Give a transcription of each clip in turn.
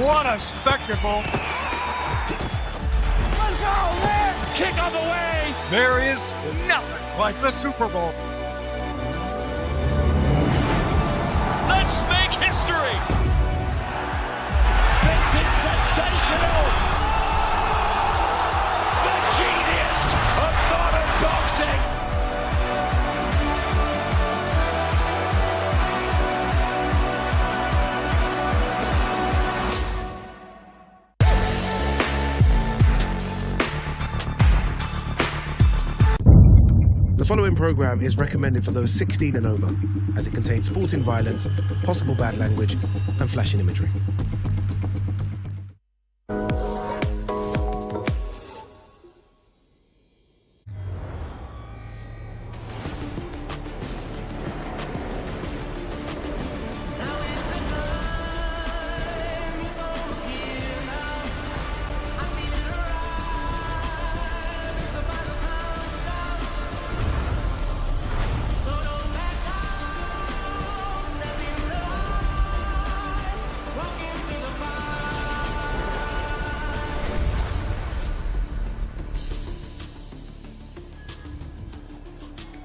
What a spectacle. Let's go, man. Kick on the way. There is nothing like the Super Bowl. Let's make history. This is sensational. The genius of modern boxing. The following programme is recommended for those 16 and over, as it contains sporting violence, possible bad language, and flashing imagery.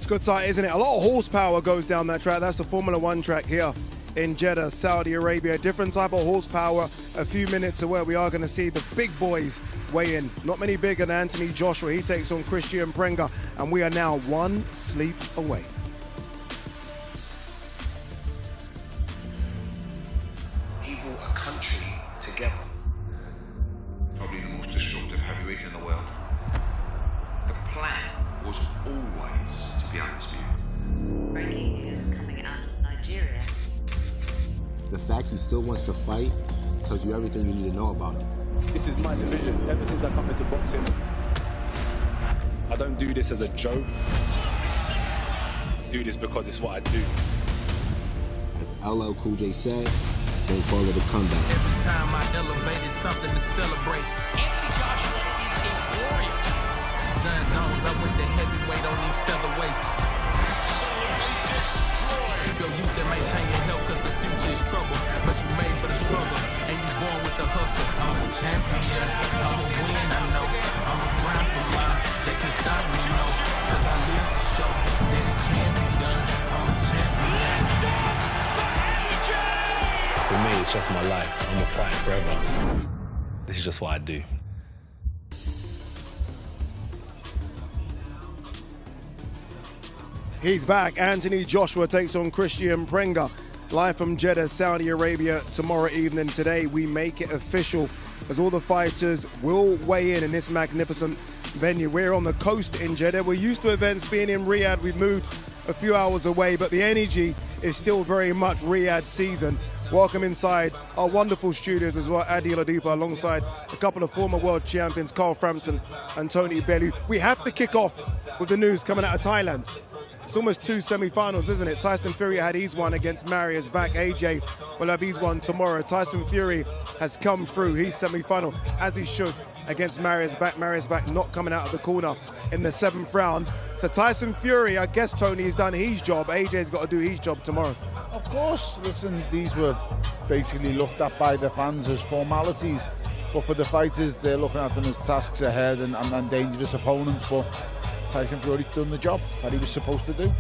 Good sight, isn't it? A lot of horsepower goes down that track. That's the Formula One track here in Jeddah, Saudi Arabia. Different type of horsepower. A few minutes away, we are going to see the big boys weigh in. Not many bigger than Anthony Joshua. He takes on Kristian Prenga, and we are now one sleep away. He brought a country together. Probably the most destructive heavyweight in the world. The plan was always to be undisputed. Frankie is coming out of Nigeria. The fact he still wants to fight tells you everything you need to know about him. This is my division. Ever since I come into boxing, I don't do this as a joke. I do this because it's what I do. As LL Cool J said, don't call it a comeback. Every time I elevate, it's something to celebrate. Anthony Joshua is a warrior. John Jones, I went to heavyweight on these featherweights. Keep your youth and maintain your health, cause the future is trouble. But you made for the struggle, and you born with the hustle. I'm a champion, I'm a win, I know. I'm a grind for mine, they can stop me, no. Cause I live to show that it can be done. I'm a champion. For me, it's just my life. I'm a fight forever. This is just what I do. He's back. Anthony Joshua takes on Kristian Prenga. Live from Jeddah, Saudi Arabia tomorrow evening. Today we make it official as all the fighters will weigh in this magnificent venue. We're on the coast in Jeddah. We're used to events being in Riyadh. We've moved a few hours away, but the energy is still very much Riyadh season. Welcome inside our wonderful studios as well. Adi Ladipa alongside a couple of former world champions, Carl Frampton and Tony Bellew. We have to kick off with the news coming out of Thailand. It's almost two semi-finals, isn't it? Tyson Fury had his one against Marius Vac. AJ will have his one tomorrow. Tyson Fury has come through his semi-final, as he should, against Marius Vac. Marius Vac not coming out of the corner in the 7th round. So Tyson Fury, I guess Tony has done his job. AJ's got to do his job tomorrow. Of course, listen, these were basically looked at by the fans as formalities. But for the fighters, they're looking at them as tasks ahead and dangerous opponents. But Tyson Fury's done the job that he was supposed to do.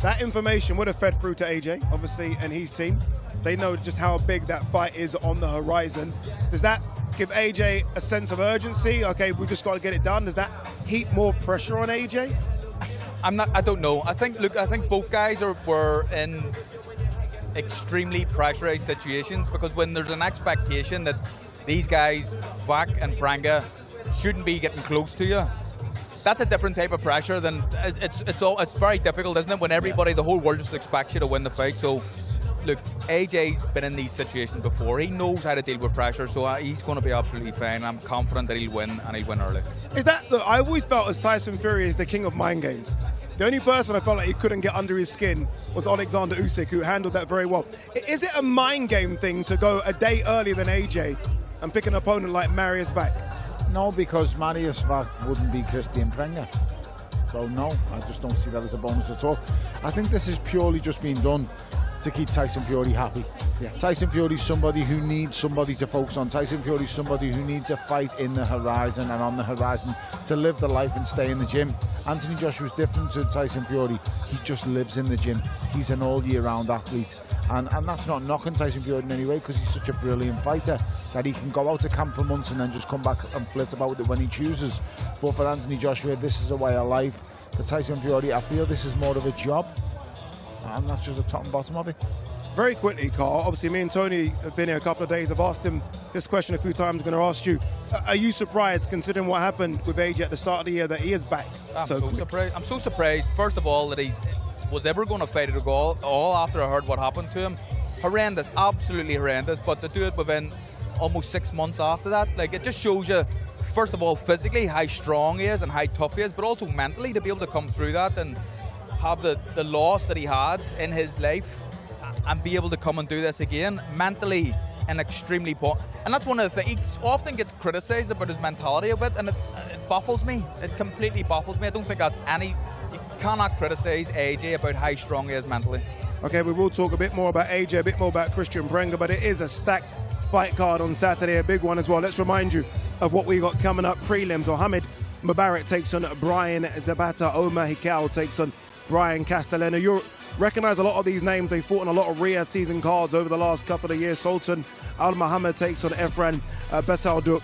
That information would have fed through to AJ, obviously, and his team. They know just how big that fight is on the horizon. Does that give AJ a sense of urgency? Okay, we've just got to get it done. Does that heap more pressure on AJ? I don't know. I think both guys were in extremely pressurized situations, because when there's an expectation that these guys, Vac and Prenga, shouldn't be getting close to you, that's a different type of pressure. Than it's very difficult, isn't it, when everybody, the whole world just expects you to win the fight. So look, AJ's been in these situations before. He knows how to deal with pressure, so he's going to be absolutely fine. I'm confident that he'll win, and he'll win early. Is that, look, I always felt as Tyson Fury is the king of mind games. The only person I felt like he couldn't get under his skin was Alexander Usyk, who handled that very well. Is it a mind game thing to go a day earlier than AJ and pick an opponent like Marius Vac? No, because Marius Vac wouldn't be Kristian Prenga. So no, I just don't see that as a bonus at all. I think this is purely just being done to keep Tyson Fury happy. Yeah. Tyson Fury's somebody who needs somebody to focus on. Tyson Fury's somebody who needs a fight in the horizon and on the horizon to live the life and stay in the gym. Anthony Joshua's different to Tyson Fury. He just lives in the gym. He's an all year round athlete. And that's not knocking Tyson Fury in any way, because he's such a brilliant fighter that he can go out to camp for months and then just come back and flit about it when he chooses. But for Anthony Joshua, this is a way of life. For Tyson Fury, I feel this is more of a job. And that's just the top and bottom of it. Very quickly, Carl, obviously me and Tony have been here a couple of days. I've asked him this question a few times. I'm going to ask you, are you surprised, considering what happened with AJ at the start of the year, that he is back? I'm so surprised. I'm so surprised, first of all, that he was ever going to fight at all after I heard what happened to him. Horrendous, absolutely horrendous. But to do it within almost 6 months after that, like, it just shows you, first of all, physically how strong he is and how tough he is, but also mentally to be able to come through that and have the loss that he had in his life and be able to come and do this again, mentally and extremely poor. And that's one of the things, he often gets criticised about his mentality a bit, and it baffles me. It completely baffles me. I don't think that's you cannot criticise AJ about how strong he is mentally. Okay, we will talk a bit more about AJ, a bit more about Kristian Prenga, but it is a stacked fight card on Saturday, a big one as well. Let's remind you of what we got coming up. Prelims, Mohamed Mubarak takes on Brian Zapata. Omar Hikal takes on Brian Castellano. You recognise a lot of these names. They fought on a lot of Riyadh season cards over the last couple of years. Sultan Al Muhammad takes on Efran Besalduk.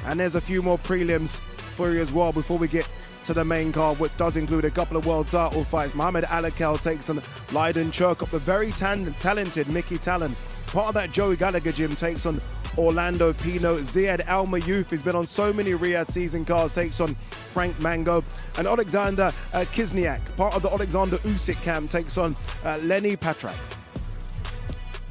And there's a few more prelims for you as well before we get to the main card, which does include a couple of world title fights. Mohamed Alakel takes on Leiden Cherkop. The very talented Mickey Talon, part of that Joey Gallagher gym, takes on Orlando Pino. Ziad Al Mayouf has been on so many Riyadh season cards, takes on Frank Mango. And Alexander Kizniak, part of the Alexander Usyk camp, takes on Lenny Patrak.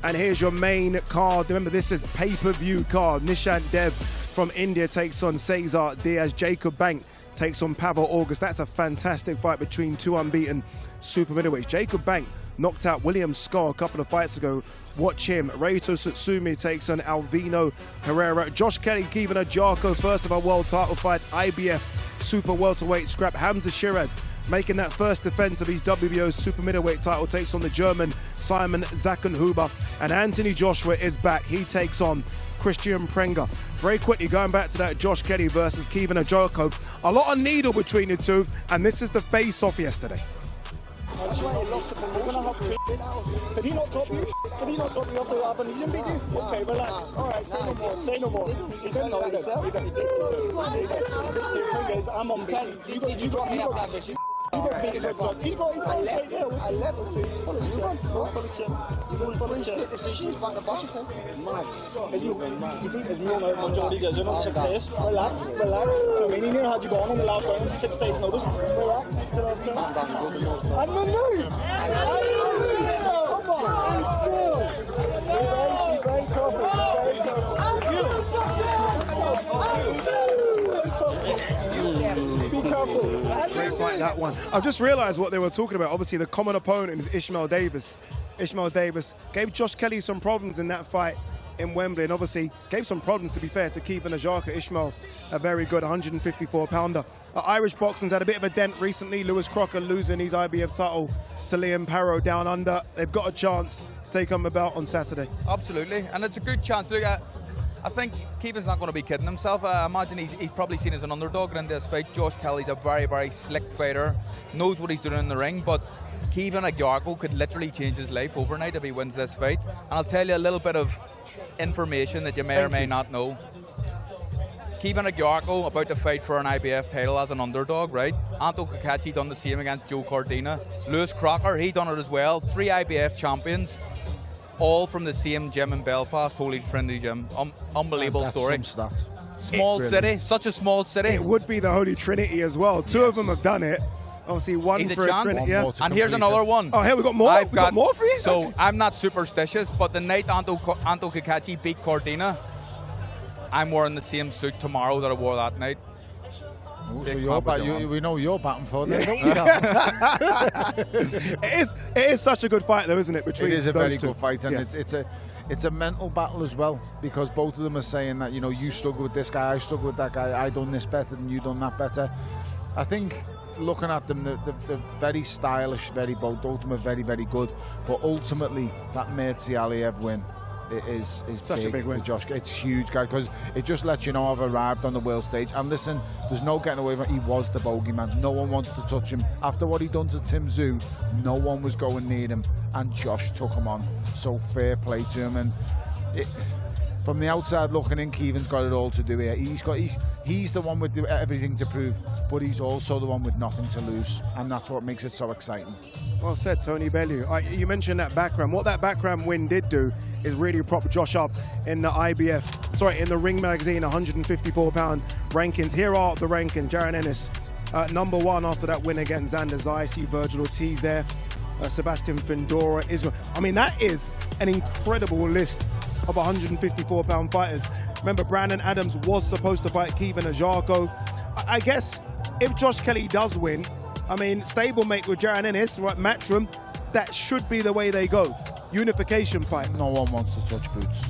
And here's your main card. Remember, this is pay-per-view card. Nishant Dev from India takes on Cesar Diaz. Jacob Bank takes on Pavel August. That's a fantastic fight between two unbeaten super middleweights. Jacob Bank knocked out William Scott a couple of fights ago. Watch him. Reito Sutsumi takes on Alvino Herrera. Josh Kelly, Kevin Jarko, first of our world title fight. IBF super welterweight scrap. Hamzah Sheeraz making that first defense of his WBO super middleweight title, takes on the German Simon Zackenhuber. And Anthony Joshua is back. He takes on Kristian Prenga. Very quickly, going back to that Josh Kelly versus Kevin Jarko, a lot of needle between the two, and this is the face-off yesterday. Did he not drop you? Did he not drop you off the lap and he didn't beat you? Okay, relax. All right, say no more. Say no more. He didn't know it. I'm on beat. You got me up that bitch. You got beat. He got his own straight there. I left. You split decisions back the bottom. You beat as Mule out on John Lee does in 6 days. Relax. I mean, he knew how you gone on the last round. 6 days notice. Relax. I don't know. Come on. Very Be careful. Great fight, that one. I've just realised what they were talking about. Obviously, the common opponent is Ishmael Davis. Ishmael Davis gave Josh Kelly some problems in that fight in Wembley, and obviously gave some problems, to be fair, to Kevin Jarko. Ishmael, a very good 154-pounder. Irish boxing's had a bit of a dent recently. Lewis Crocker losing his IBF title to Liam Parrow down under. They've got a chance to take on the belt on Saturday. Absolutely, and it's a good chance. Look, I think Kevin's not going to be kidding himself. I imagine he's probably seen as an underdog in this fight. Josh Kelly's a very, very slick fighter, knows what he's doing in the ring, but Kevin Jarko could literally change his life overnight if he wins this fight. And I'll tell you a little bit of information that you may or may not know. Kevin Jarko about to fight for an IBF title as an underdog, right? Anto Kakachi done the same against Joe Cordina. Lewis Crocker, he done it as well. 3 IBF champions, all from the same gym in Belfast, Holy Trinity Gym. Unbelievable story. Small city, such a small city. It would be the Holy Trinity as well. Two of them have done it. Obviously, one He's for a Trinity. Yeah. And here's another one. Oh, here we got more. We got more for you. So okay. I'm not superstitious, but the night Anto Kakachi beat Cordina, I'm wearing the same suit tomorrow that I wore that night. Oh, so we know you're batting for them, don't we? It is such a good fight, though, isn't it? Between it is a those very two. good fight, and it's a mental battle as well, because both of them are saying that, you know, you struggle with this guy, I struggle with that guy, I done this better than you done that better. I think looking at them, they're very stylish, very bold. Both of them are very, very good. But ultimately, that Mirza Aliyev win is such a big win. for Josh. It's huge, guys, because it just lets you know I've arrived on the world stage. And listen, there's no getting away from it. He was the bogeyman. No one wanted to touch him. After what he done to Tim Tszyu, no one was going near him, and Josh took him on. So fair play to him. And from the outside looking in, Keevan's got it all to do here. He's the one with everything to prove, but he's also the one with nothing to lose, and that's what makes it so exciting. Well said, Tony Bellew. You mentioned that background. What that background win did do is really prop Josh up in the in the Ring Magazine 154-pound rankings. Here are the rankings. Jaron Ennis, number 1 after that win against Xander Zayas. See Virgil Ortiz there. Sebastian Fundora, Israel. I mean, that is an incredible list of 154-pound fighters. Remember, Brandon Adams was supposed to fight Kevin Ajarko. I guess if Josh Kelly does win, I mean, stablemate with Jaron Ennis, right, Matchroom, that should be the way they go. Unification fight. No one wants to touch Boots.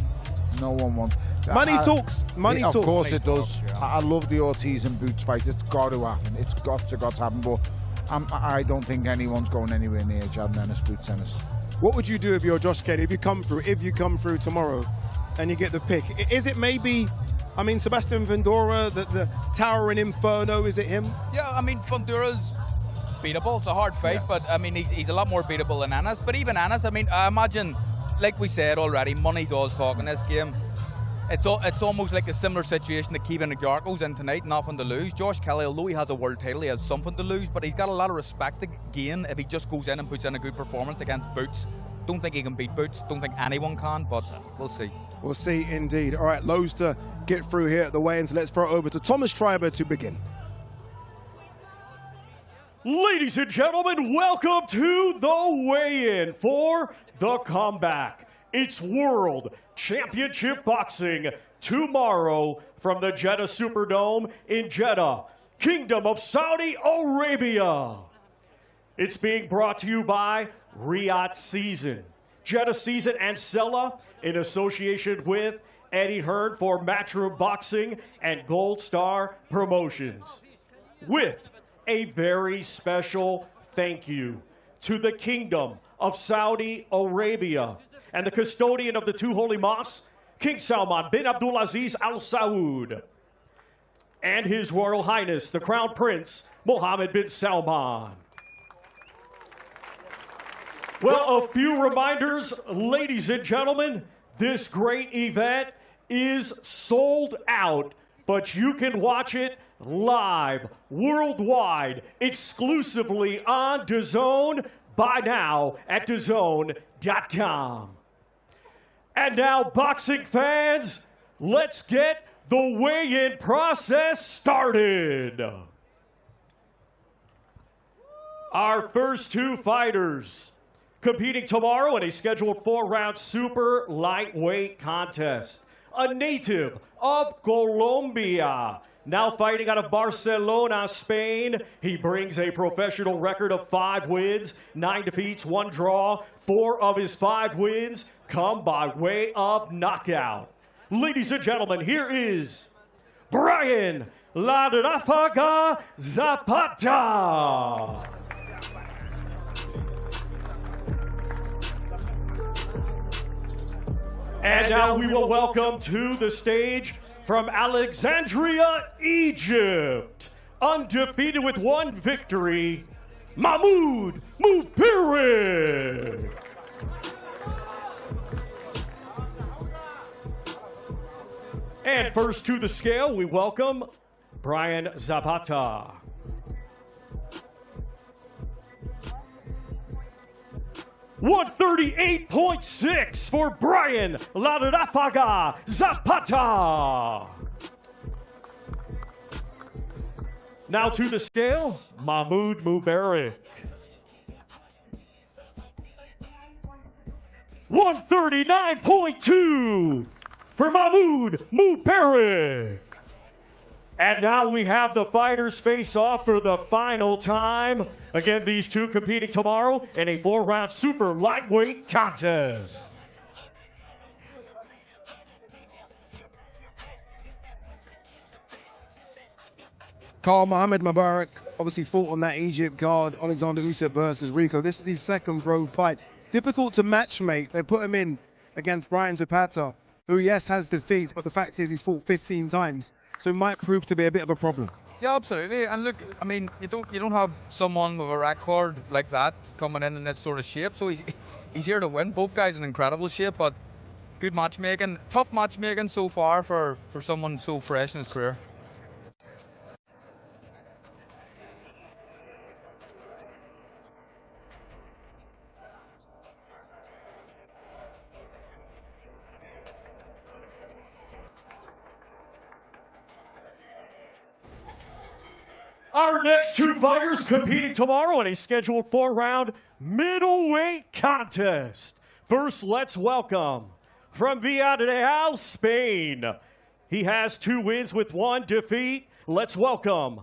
No one wants. Money talks. Money talks. Of course it does. I love the Ortiz and Boots fight. It's got to happen. It's got to happen. But I don't think anyone's going anywhere near Jaron Ennis, Boots Ennis. What would you do if you're Josh Kelly, if you come through tomorrow and you get the pick? Is it maybe, I mean, Sebastian Fundora, the Towering Inferno, is it him? Yeah, I mean, Fundora's beatable. It's a hard fight, but I mean, he's a lot more beatable than Ennis. But even Ennis, I mean, I imagine, like we said already, money does talk in this game. It's almost like a similar situation that Kevin Ajarko's in tonight, nothing to lose. Josh Kelly, although he has a world title, he has something to lose, but he's got a lot of respect to gain if he just goes in and puts in a good performance against Boots. Don't think he can beat Boots. Don't think anyone can, but we'll see. We'll see indeed. All right, loads to get through here at the weigh-ins. Let's throw it over to Thomas Schreiber to begin. Ladies and gentlemen, welcome to the weigh-in for the comeback. It's World Championship Boxing tomorrow from the Jeddah Superdome in Jeddah, Kingdom of Saudi Arabia. It's being brought to you by Riyadh Season, Jeddah Season and Sella in association with Eddie Hearn for Matchroom Boxing and Gold Star Promotions. With a very special thank you to the Kingdom of Saudi Arabia and the custodian of the two holy mosques, King Salman bin Abdulaziz Al Saud, and His Royal Highness, the Crown Prince, Mohammed bin Salman. Well, a few reminders, ladies and gentlemen. This great event is sold out, but you can watch it live, worldwide, exclusively on DAZN, buy now at DAZN.com. And now, boxing fans, let's get the weigh-in process started. Our first two fighters competing tomorrow in a scheduled 4-round super lightweight contest. A native of Colombia, now fighting out of Barcelona, Spain. He brings a professional record of 5 wins, 9 defeats, 1 draw. 4 of his 5 wins come by way of knockout. Ladies and gentlemen, here is Brian La Rafaga Zapata. And now we will welcome to the stage from Alexandria, Egypt, undefeated with 1 victory, Mahmoud Mupirik. And first to the scale, we welcome Brian Zapata. $138.6 for Brian La Rafaga Zapata. Now to the scale, Mahmoud Mupirik. 139.2 for Mahmoud Mupirik. And now we have the fighters face off for the final time. Again, these two competing tomorrow in a 4-round super lightweight contest. Carl Mohammed Mubarak obviously fought on that Egypt card, Alexander Usyk versus Rico. This is his second pro fight. Difficult to matchmake. They put him in against Brian Zapata, who, yes, has defeats, but the fact is he's fought 15 times, so it might prove to be a bit of a problem. Yeah, absolutely. And look, I mean, you don't have someone with a record like that coming in this sort of shape, so he's here to win. Both guys in incredible shape, but good matchmaking. Tough matchmaking so far for someone so fresh in his career. Our next two fighters competing tomorrow in a scheduled 4-round middleweight contest. First, let's welcome from Villarreal, Spain. He has 2 wins with 1 defeat. Let's welcome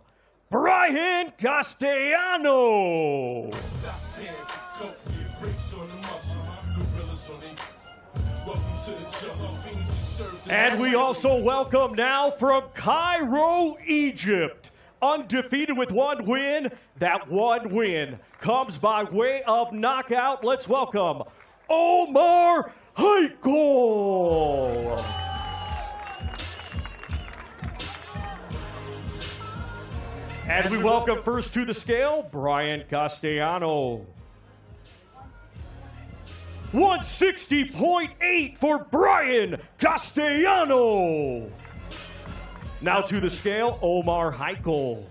Brian Castellano. And we also welcome now from Cairo, Egypt. Undefeated with 1 win. That 1 win comes by way of knockout. Let's welcome Omar Haikal. And we welcome first to the scale, Brian Castellano. 160.8 for Brian Castellano. Now to the scale, Omar Haikal.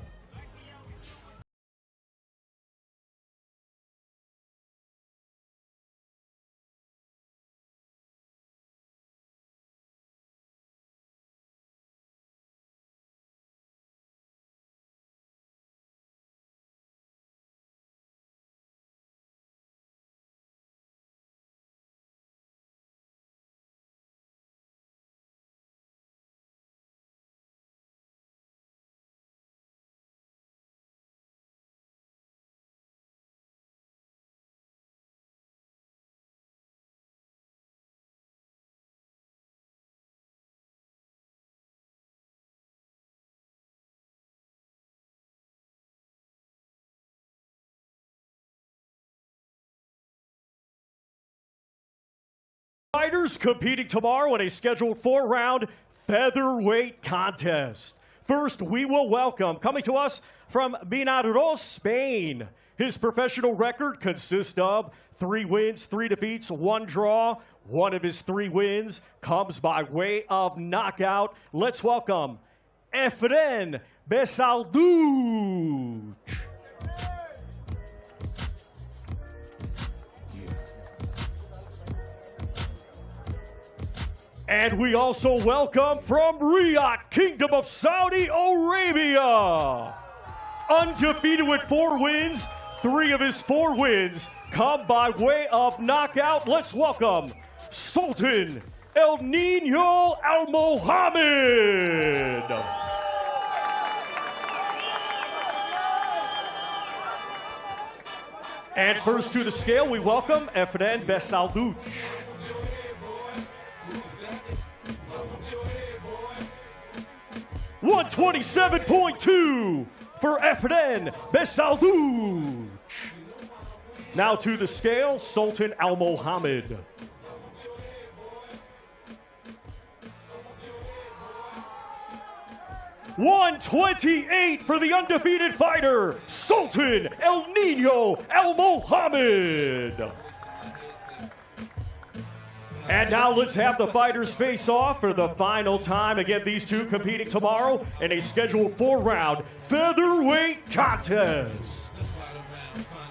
Fighters competing tomorrow in a scheduled 4-round featherweight contest. First, we will welcome, coming to us from Benarros, Spain. His professional record consists of 3 wins, 3 defeats, 1 draw. 1 of his 3 wins comes by way of knockout. Let's welcome Efren Besalduch. And we also welcome from Riyadh, Kingdom of Saudi Arabia. Undefeated with 4 wins, 3 of his 4 wins come by way of knockout. Let's welcome Sultan El Nino Al Mohammed. And first to the scale, we welcome Efren Besalduch. 127.2 for Efren Besalduch. Now to the scale, Sultan Al Mohammed. 128 for the undefeated fighter, Sultan El Nino Al Mohammed. And now let's have the fighters face off for the final time. Again, these two competing tomorrow in a scheduled 4-round featherweight contest.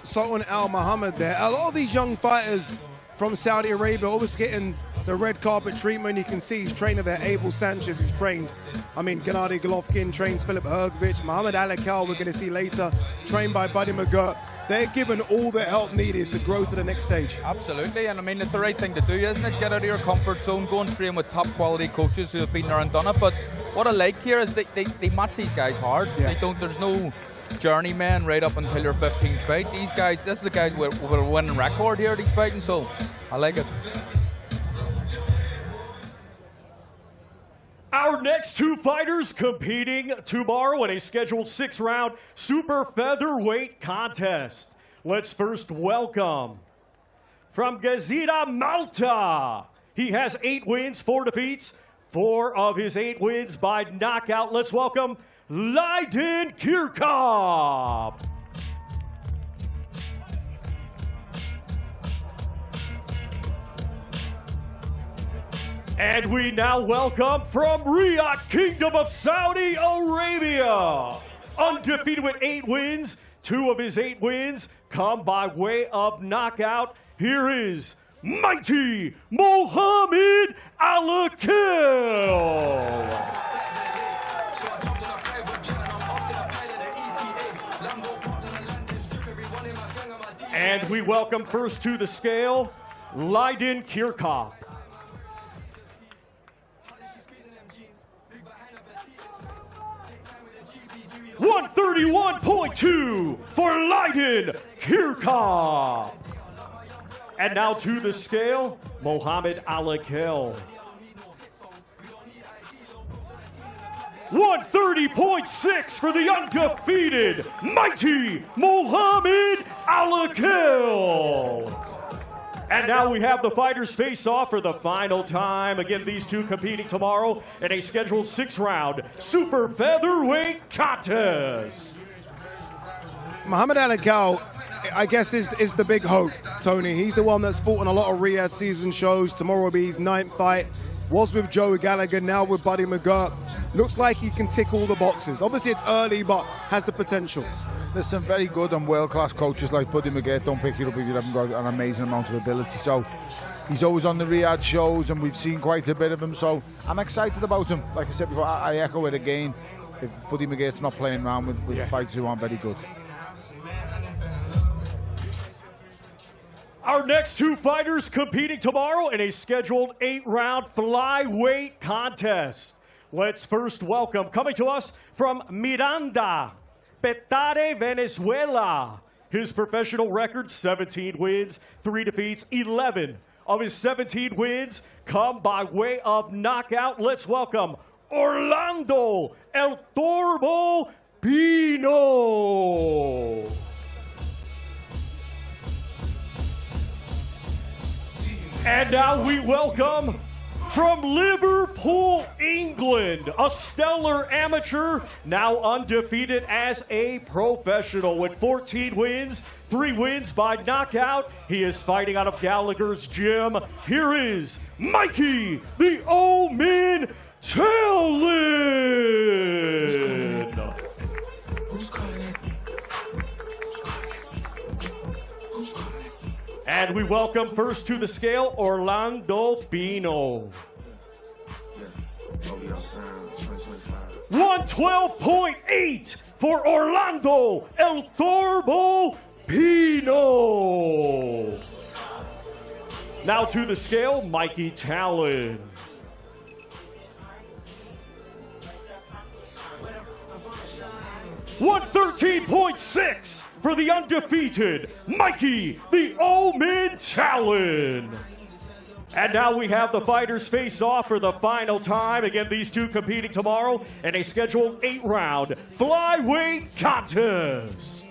Sultan Al Mohammed there. A lot of these young fighters from Saudi Arabia always getting the red carpet treatment. You can see he's trainer there, Abel Sanchez, who's trained. Gennady Golovkin trains Filip Hrgovic. Muhammad Alakal, we're going to see later, trained by Buddy McGirt. They're given all the help needed to grow to the next stage. Absolutely, and I mean, it's the right thing to do, isn't it? Get out of your comfort zone, go and train with top quality coaches who have been there and done it. But what I like here is they match these guys hard. Yeah. There's no journeyman right up until your 15th fight. These guys, this is a guy with a winning record here he's fighting, so I like it. Our next two fighters competing tomorrow in a scheduled 6-round super featherweight contest. Let's first welcome from Jeddah, Malta. He has 8 wins, 4 defeats. 4 of his 8 wins by knockout. Let's welcome Leiden Kirkop. And we now welcome from Riyadh, Kingdom of Saudi Arabia. Undefeated with 8 wins. 2 of his 8 wins come by way of knockout. Here is Mighty Mohammed Al-Akil. And we welcome first to the scale, Leiden Kirkop. $131.2 for Leiden Kirkop. And now to the scale, Mohammed Al-Akil. 130.6 for the undefeated Mighty Mohammed Al-Akil. And now we have the fighters face off for the final time. Again, these two competing tomorrow in a scheduled 6-round super featherweight contest. Mohammed Al-Akil, I guess, is the big hope, Tony. He's the one that's fought in a lot of Riyadh season shows. Tomorrow will be his 9th fight. Was with Joe Gallagher, now with Buddy McGirt. Looks like he can tick all the boxes. Obviously, it's early, but has the potential. There's some very good and world-class coaches like Buddy McGirt. Don't pick it up if you haven't got an amazing amount of ability. So he's always on the Riyadh shows, and we've seen quite a bit of him. So I'm excited about him. Like I said before, I echo it again. If Buddy McGirt's not playing around with fighters who aren't very good. Our next two fighters competing tomorrow in a scheduled 8-round flyweight contest. Let's first welcome, coming to us from Miranda, Petare, Venezuela. His professional record, 17 wins, 3 defeats, 11 of his 17 wins come by way of knockout. Let's welcome Orlando El Torbo Pino. And now we welcome from Liverpool, England, a stellar amateur, now undefeated as a professional with 14 wins, 3 wins by knockout. He is fighting out of Gallagher's gym. Here is Mikey the Omen Talon. And we welcome first to the scale, Orlando Pino. 112.8 for Orlando El Torbo Pino. Now to the scale, Mikey Talon. 113.6 for the undefeated Mikey the Omen Talon. And now we have the fighters face off for the final time. Again, these two competing tomorrow in a scheduled 8-round flyweight contest.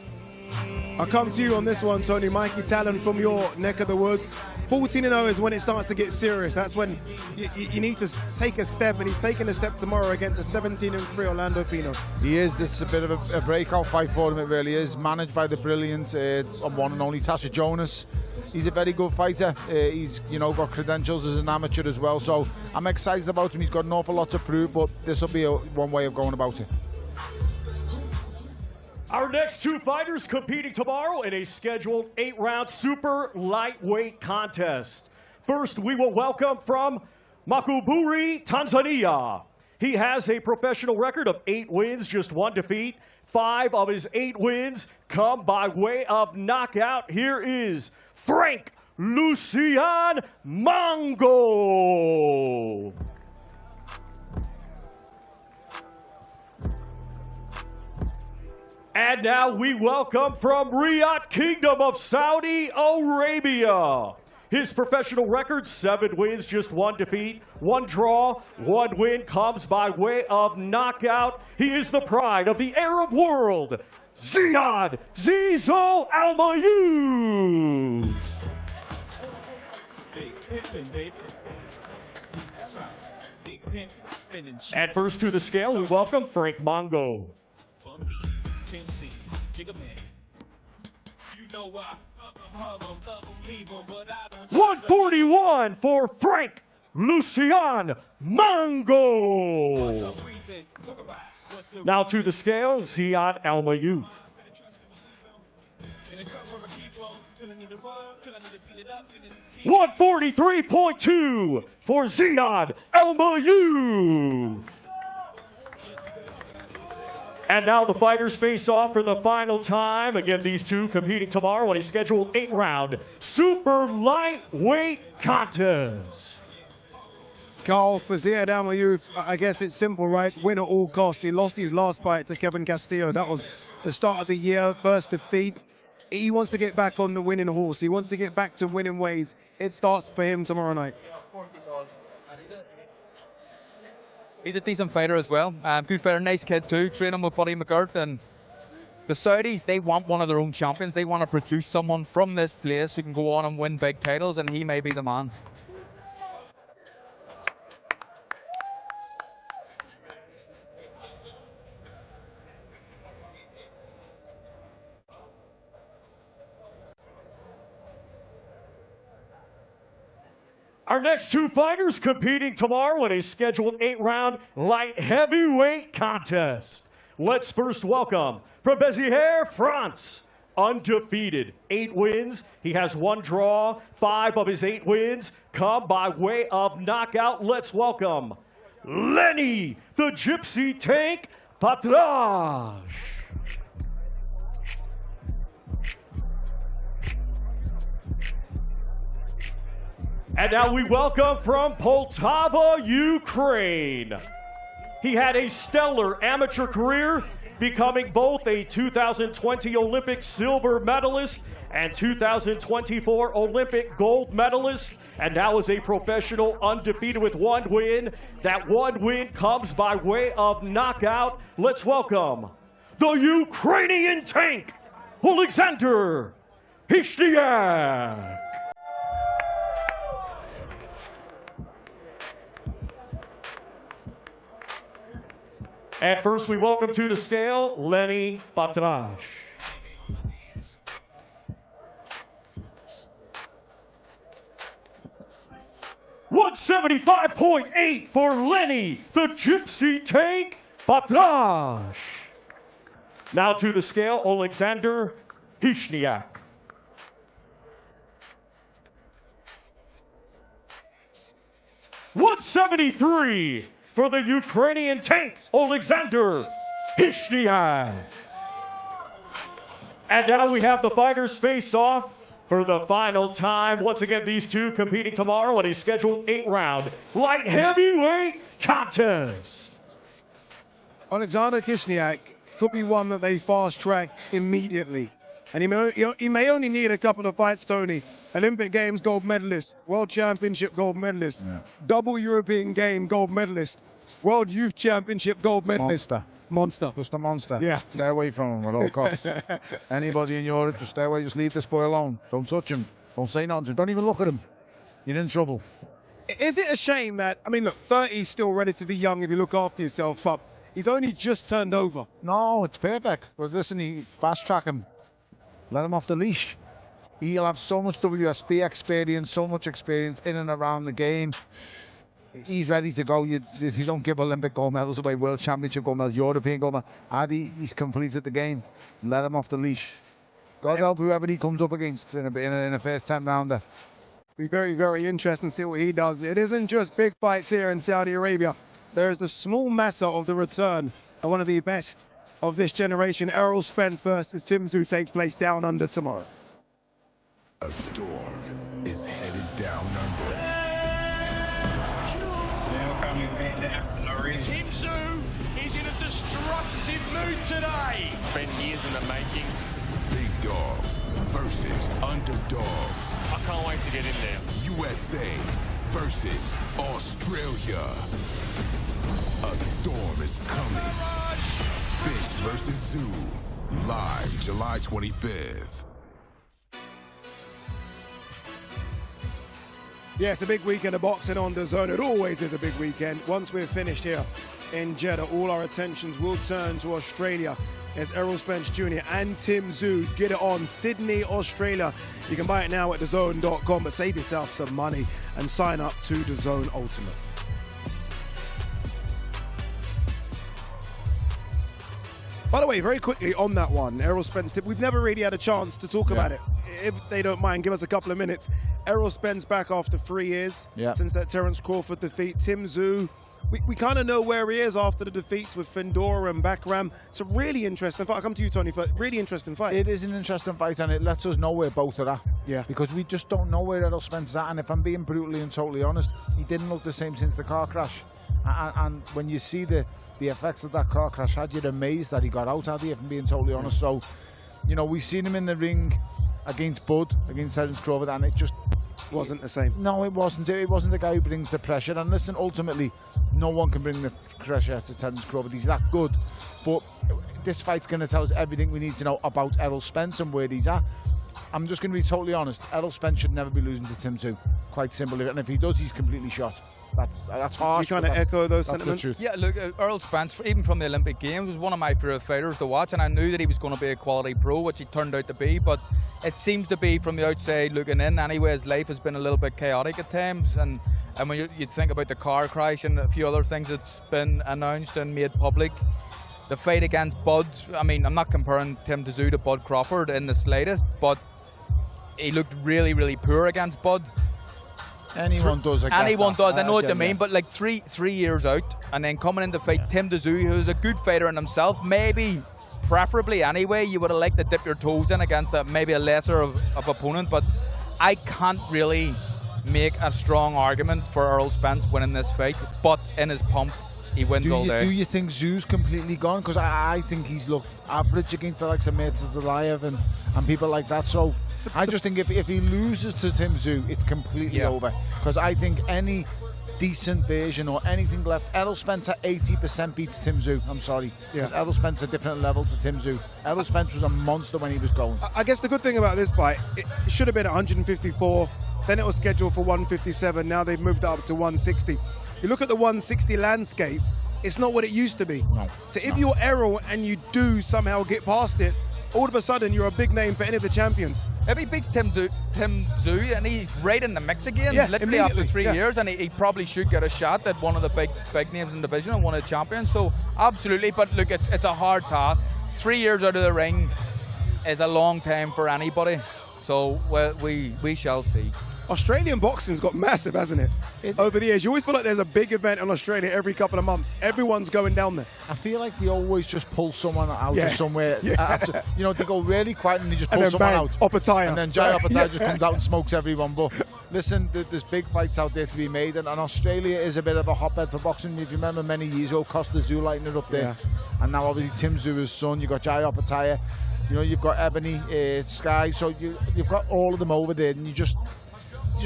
I'll come to you on this one, Tony. Mikey Talon from your neck of the woods. 14-0 is when it starts to get serious. That's when you need to take a step, and he's taking a step tomorrow against a 17-3 Orlando Pino. He is. This is a bit of a breakout fight for him. It really is. Managed by the brilliant one and only Tasha Jonas. He's a very good fighter. He's got credentials as an amateur as well. So I'm excited about him. He's got an awful lot to prove, but this will be one way of going about it. Our next two fighters competing tomorrow in a scheduled 8-round super lightweight contest. First, we will welcome from Makuburi, Tanzania. He has a professional record of 8 wins, just 1 defeat. 5 of his 8 wins come by way of knockout. Here is Frank Lucian Mango. And now we welcome from Riyadh, Kingdom of Saudi Arabia. His professional record, 7 wins, just 1 defeat, 1 draw, 1 win comes by way of knockout. He is the pride of the Arab world, Ziad Zizo Al-Mayyoub. And first to the scale, we welcome Frank Mongo. 141 for Frank Lucian Mongo. Now to the scale, Ziad Al-Mayyoub. 143.2 for Ziad Al-Mayyoub. And now the fighters face off for the final time. Again, these two competing tomorrow in a scheduled 8-round super lightweight contest. Carl, for Ziad Al-Mayyoub, I guess it's simple, right? Win at all costs. He lost his last fight to Kevin Castillo. That was the start of the year, first defeat. He wants to get back on the winning horse. He wants to get back to winning ways. It starts for him tomorrow night. He's a decent fighter as well. Good fighter, nice kid too. Training with Buddy McGirt. And the Saudis, they want one of their own champions. They want to produce someone from this place who can go on and win big titles, and he may be the man. Our next two fighters competing tomorrow in a scheduled 8-round light heavyweight contest. Let's first welcome from Béziers, France, undefeated, 8 wins. He has 1 draw, 5 of his 8 wins come by way of knockout. Let's welcome Lenny, the Gypsy Tank Patrage. And now we welcome from Poltava, Ukraine. He had a stellar amateur career, becoming both a 2020 Olympic silver medalist and 2024 Olympic gold medalist, and now is a professional undefeated with 1 win. That 1 win comes by way of knockout. Let's welcome the Ukrainian tank, Alexander Hishnyak. At first, we welcome to the scale, Lenny Patrage. $175.8 for Lenny, the Gypsy Tank Patrage. Now to the scale, Alexander Hishnyak. $173 for the Ukrainian tank, Alexander Hishnyak. And now we have the fighters face off for the final time. Once again, these two competing tomorrow in a scheduled 8-round light heavyweight contest. Alexander Hishnyak could be one that they fast-track immediately. And he may only need a couple of fights, Tony. Olympic Games gold medalist, World Championship gold medalist, double European Game gold medalist, World Youth Championship gold medalist. Monster. Just a monster. Yeah. Stay away from him at all costs. Anybody in Europe, just stay away. Just leave this boy alone. Don't touch him. Don't say nothing to him. Don't even look at him. You're in trouble. Is it a shame that, I mean, look, 30 is still relatively young if you look after yourself, but he's only just turned over. No, it's perfect. But listen, fast track him. Let him off the leash. He'll have so much WSB experience, so much experience in and around the game. He's ready to go. You don't give Olympic gold medals away, World Championship gold medals, European gold medals. He's completed the game. Let him off the leash. God help whoever he comes up against in a first 10-rounder. Be very, very interesting to see what he does. It isn't just big fights here in Saudi Arabia. There's the small matter of the return of one of the best of this generation. Errol Spence versus Tim Tszyu takes place down under tomorrow. A storm is headed down under. Tim Tszyu is in a destructive mood today. It's been years in the making. Big dogs versus underdogs. I can't wait to get in there. USA versus Australia. A storm is coming. Spence versus Zoo. Live July 25th. Yeah, it's a big weekend of boxing on DAZN. It always is a big weekend. Once we're finished here in Jeddah, all our attentions will turn to Australia as Errol Spence Jr. and Tim Tszyu get it on Sydney, Australia. You can buy it now at DAZN.com, but save yourself some money and sign up to DAZN Ultimate. By the way, very quickly on that one, Errol Spence, we've never really had a chance to talk about it. If they don't mind, give us a couple of minutes. Errol Spence back after 3 years since that Terence Crawford defeat. Tim Tszyu, we kind of know where he is after the defeats with Findora and Bakram. It's a really interesting fight. I'll come to you, Tony, for a really interesting fight. It is an interesting fight, and it lets us know where both are at. Yeah. Because we just don't know where Errol Spence is at, and if I'm being brutally and totally honest, he didn't look the same since the car crash. And when you see the effects of that car crash had, you're amazed that he got out, had he, if I'm being totally honest. So, you know, we've seen him in the ring against Bud, against Terence Crawford, and it just wasn't the same. No, it wasn't. It wasn't the guy who brings the pressure. And listen, ultimately, no one can bring the pressure to Terence Crawford. He's that good. But this fight's going to tell us everything we need to know about Errol Spence and where he's at. I'm just going to be totally honest. Errol Spence should never be losing to Tim Tszyu. Quite simple. And if he does, he's completely shot. That's harsh. You kind of echo those sentiments? Yeah, look, Errol Spence, even from the Olympic Games, was one of my favourite fighters to watch, and I knew that he was going to be a quality pro, which he turned out to be, but it seems to be, from the outside looking in anyway, his life has been a little bit chaotic at times, and when you think about the car crash and a few other things that's been announced and made public, the fight against Bud, I mean, I'm not comparing Tim Tszyu to Bud Crawford in the slightest, but he looked really, really poor against Bud. Anyone does. Anyone does. I know what you mean, but like three years out, and then coming in to fight Tim Tszyu, who's a good fighter in himself, maybe, preferably anyway, you would have liked to dip your toes in against maybe a lesser of opponent, but I can't really make a strong argument for Errol Spence winning this fight, but in his pump, he wins all day. Do you think Tszyu's completely gone? Because I think he's looked average against the likes of Mirza and people like that, so I just think if he loses to Tim Tszyu, it's completely over. Because I think any decent version or anything left, Errol Spence at 80% beats Tim Tszyu. I'm sorry. Because Errol Spence a different level to Tim Tszyu. Errol Spence was a monster when he was going. I guess the good thing about this fight, it should have been 154, then it was scheduled for 157, now they've moved up to 160. You look at the 160 landscape, it's not what it used to be. No, so if you're Errol and you do somehow get past it, all of a sudden you're a big name for any of the champions. If he beats Tim Tszyu and he's right in the mix again, literally after 3 years, and he probably should get a shot at one of the big names in the division and one of the champions. So absolutely, but look, it's a hard task. 3 years out of the ring is a long time for anybody. So we shall see. Australian boxing's got massive, hasn't it? Over the years, you always feel like there's a big event in Australia every couple of months. Everyone's going down there. I feel like they always just pull someone out of somewhere. You know, they go really quiet and they just pull someone out. Opataya. And then Jai Opataya just comes out and smokes everyone. But listen, there's big fights out there to be made, and Australia is a bit of a hotbed for boxing. If you remember many years ago, Costa Tszyu lighting it up there. And now obviously Tim Tszyu, his son, you've got Jai Opataya, you know, you've got Ebony, Sky, so you've got all of them over there, and you just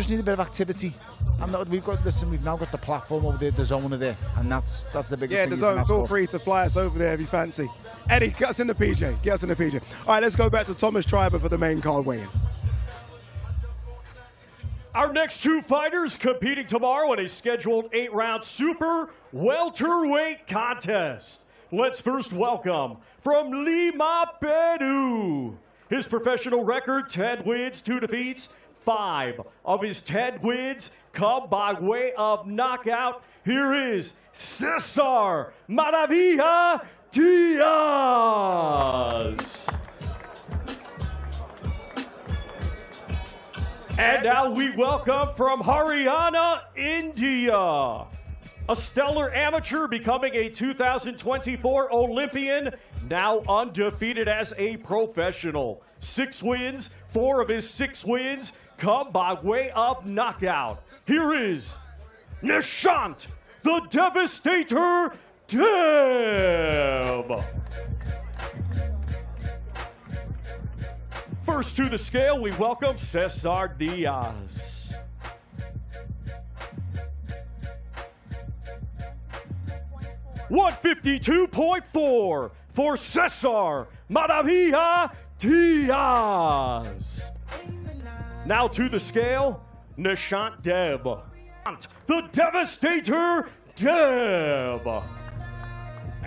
need a bit of activity. And we've now got the platform over there, the zone there, and that's the biggest thing. Yeah, the zone. Feel free to fly us over there if you fancy. Eddie, get us in the PJ. Get us in the PJ. All right, let's go back to Thomas Triber for the main card weigh-in. Our next two fighters competing tomorrow in a scheduled 8-round super welterweight contest. Let's first welcome from Lima, Peru. His professional record, 10 wins, 2 defeats. 5 of his 10 wins come by way of knockout. Here is Cesar Maravilla Diaz. And now we welcome from Haryana, India, a stellar amateur becoming a 2024 Olympian, now undefeated as a professional. 6 wins, 4 of his 6 wins come by way of knockout. Here is Nishant, the Devastator Dev. First to the scale, we welcome Cesar Diaz. $152.4 for Cesar Maravilla Diaz. Now to the scale, Nishant Dev. The Devastator Dev.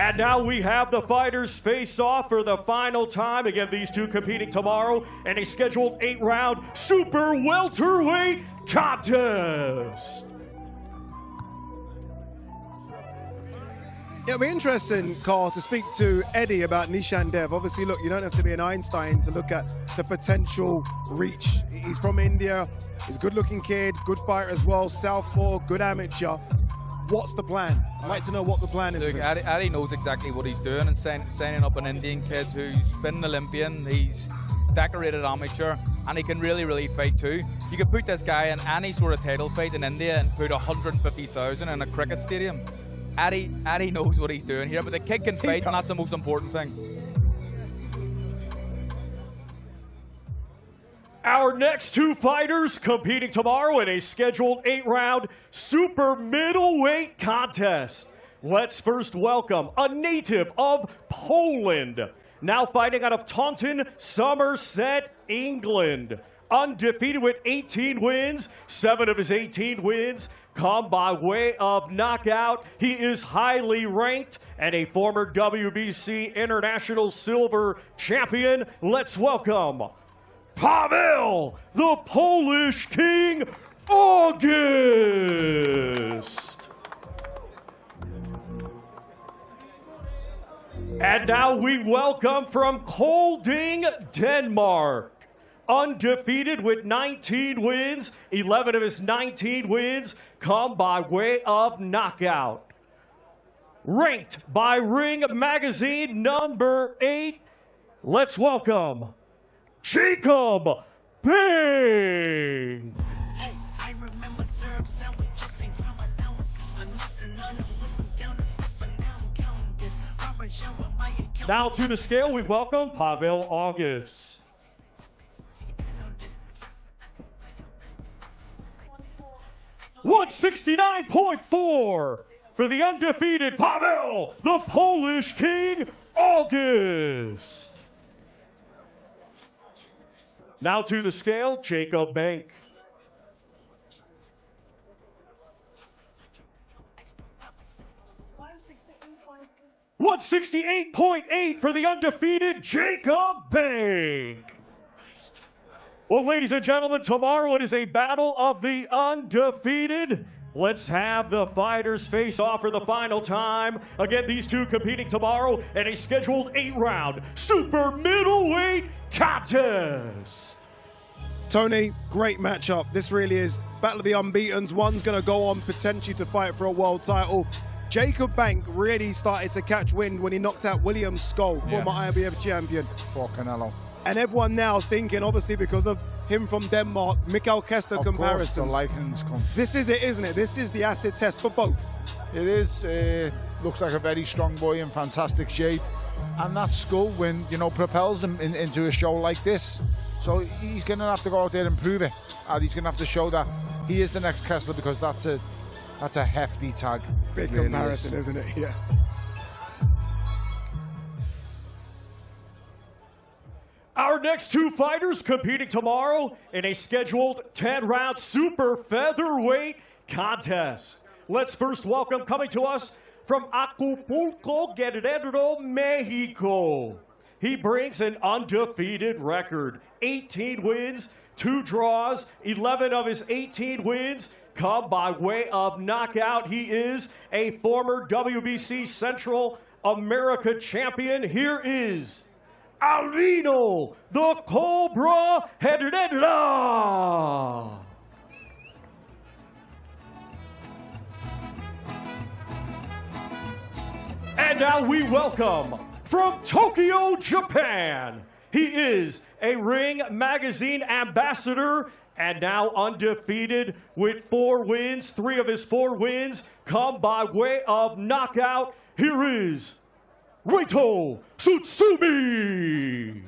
And now we have the fighters face off for the final time. Again, these two competing tomorrow in a scheduled 8-round super welterweight contest. It'll be interesting, Carl, to speak to Eddie about Nishant Dev. Obviously, look, you don't have to be an Einstein to look at the potential reach. He's from India. He's a good-looking kid, good fighter as well, southpaw, good amateur. What's the plan? I'd like to know what the plan is. Look, Eddie knows exactly what he's doing, and signing up an Indian kid who's been an Olympian. He's decorated amateur, and he can really fight too. You could put this guy in any sort of title fight in India and put 150,000 in a cricket stadium. Eddie knows what he's doing here, but the kid can fight, and that's the most important thing. Our next two fighters competing tomorrow in a scheduled 8-round super middleweight contest. Let's first welcome a native of Poland, now fighting out of Taunton, Somerset, England. Undefeated with 18 wins, 7 of his 18 wins come by way of knockout. He is highly ranked and a former WBC International Silver Champion. Let's welcome Paweł, the Polish King, August. And now we welcome from Kolding, Denmark. Undefeated with 19 wins, 11 of his 19 wins come by way of knockout. Ranked by Ring Magazine number 8, let's welcome Jacob Ping. Now to the scale, we welcome Paweł August. $169.4 for the undefeated Paweł, the Polish King, August. Now to the scale, Jacob Bank. $168.8 for the undefeated Jacob Bank. Well, ladies and gentlemen, tomorrow it is a battle of the undefeated. Let's have the fighters face off for the final time. Again, these two competing tomorrow in a scheduled 8-round super middleweight contest. Tony, great matchup. This really is battle of the unbeatens. One's going to go on potentially to fight for a world title. Jacob Bank really started to catch wind when he knocked out William Skoll, former IBF champion. For Canelo. And everyone now is thinking, obviously because of him from Denmark, Mikkel Kester comparison. The likings come. This is it, isn't it? This is the acid test for both. It is. Looks like a very strong boy in fantastic shape. And that Skull win, propels him into a show like this. So he's going to have to go out there and prove it. And he's going to have to show that he is the next Kessler, because that's a hefty tag. Big comparison, isn't it? Yeah. Our next two fighters competing tomorrow in a scheduled 10-round super featherweight contest. Let's first welcome, coming to us from Acapulco, Guerrero, Mexico. He brings an undefeated record, 18 wins, 2 draws, 11 of his 18 wins come by way of knockout. He is a former WBC Central America champion. Here is Alvino, the Cobra Herrera. And now we welcome from Tokyo, Japan. He is a Ring Magazine ambassador and now undefeated with 4 wins. 3 of his 4 wins come by way of knockout. Here is Reito Tsutsumi.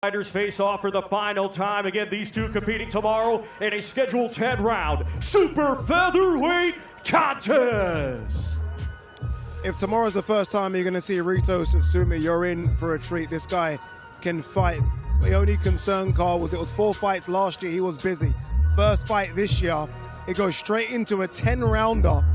Fighters face off for the final time. Again, these two competing tomorrow in a scheduled 10-round super featherweight contest. If tomorrow's the first time you're going to see Rito Sutsumi, you're in for a treat. This guy can fight. The only concern, Carl, was it was 4 fights last year. He was busy. First fight this year, it goes straight into a 10-rounder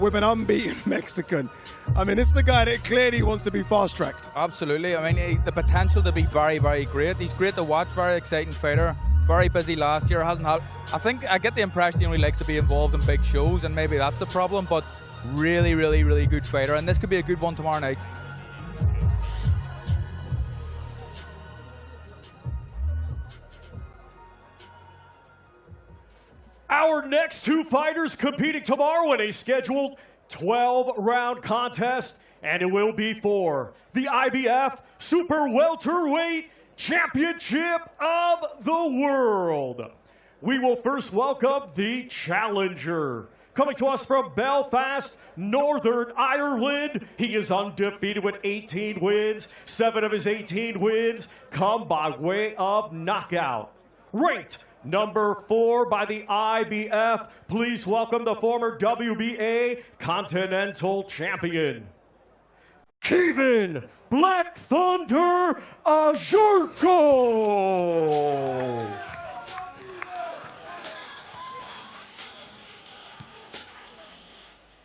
with an unbeaten Mexican. I mean, this is the guy that clearly wants to be fast-tracked. Absolutely. I mean, the potential to be very, very great. He's great to watch, very exciting fighter. Very busy last year. Hasn't had. I think I get the impression he only likes to be involved in big shows, and maybe that's the problem. But really, really, really good fighter, and this could be a good one tomorrow night. Our next two fighters competing tomorrow in a scheduled 12-round contest, and it will be for the IBF Super Welterweight Championship of the World. We will first welcome the challenger. Coming to us from Belfast, Northern Ireland, he is undefeated with 18 wins. 7 of his 18 wins come by way of knockout. Ranked number 4 by the IBF, please welcome the former WBA Continental Champion, Kevin Black Thunder Ajurko.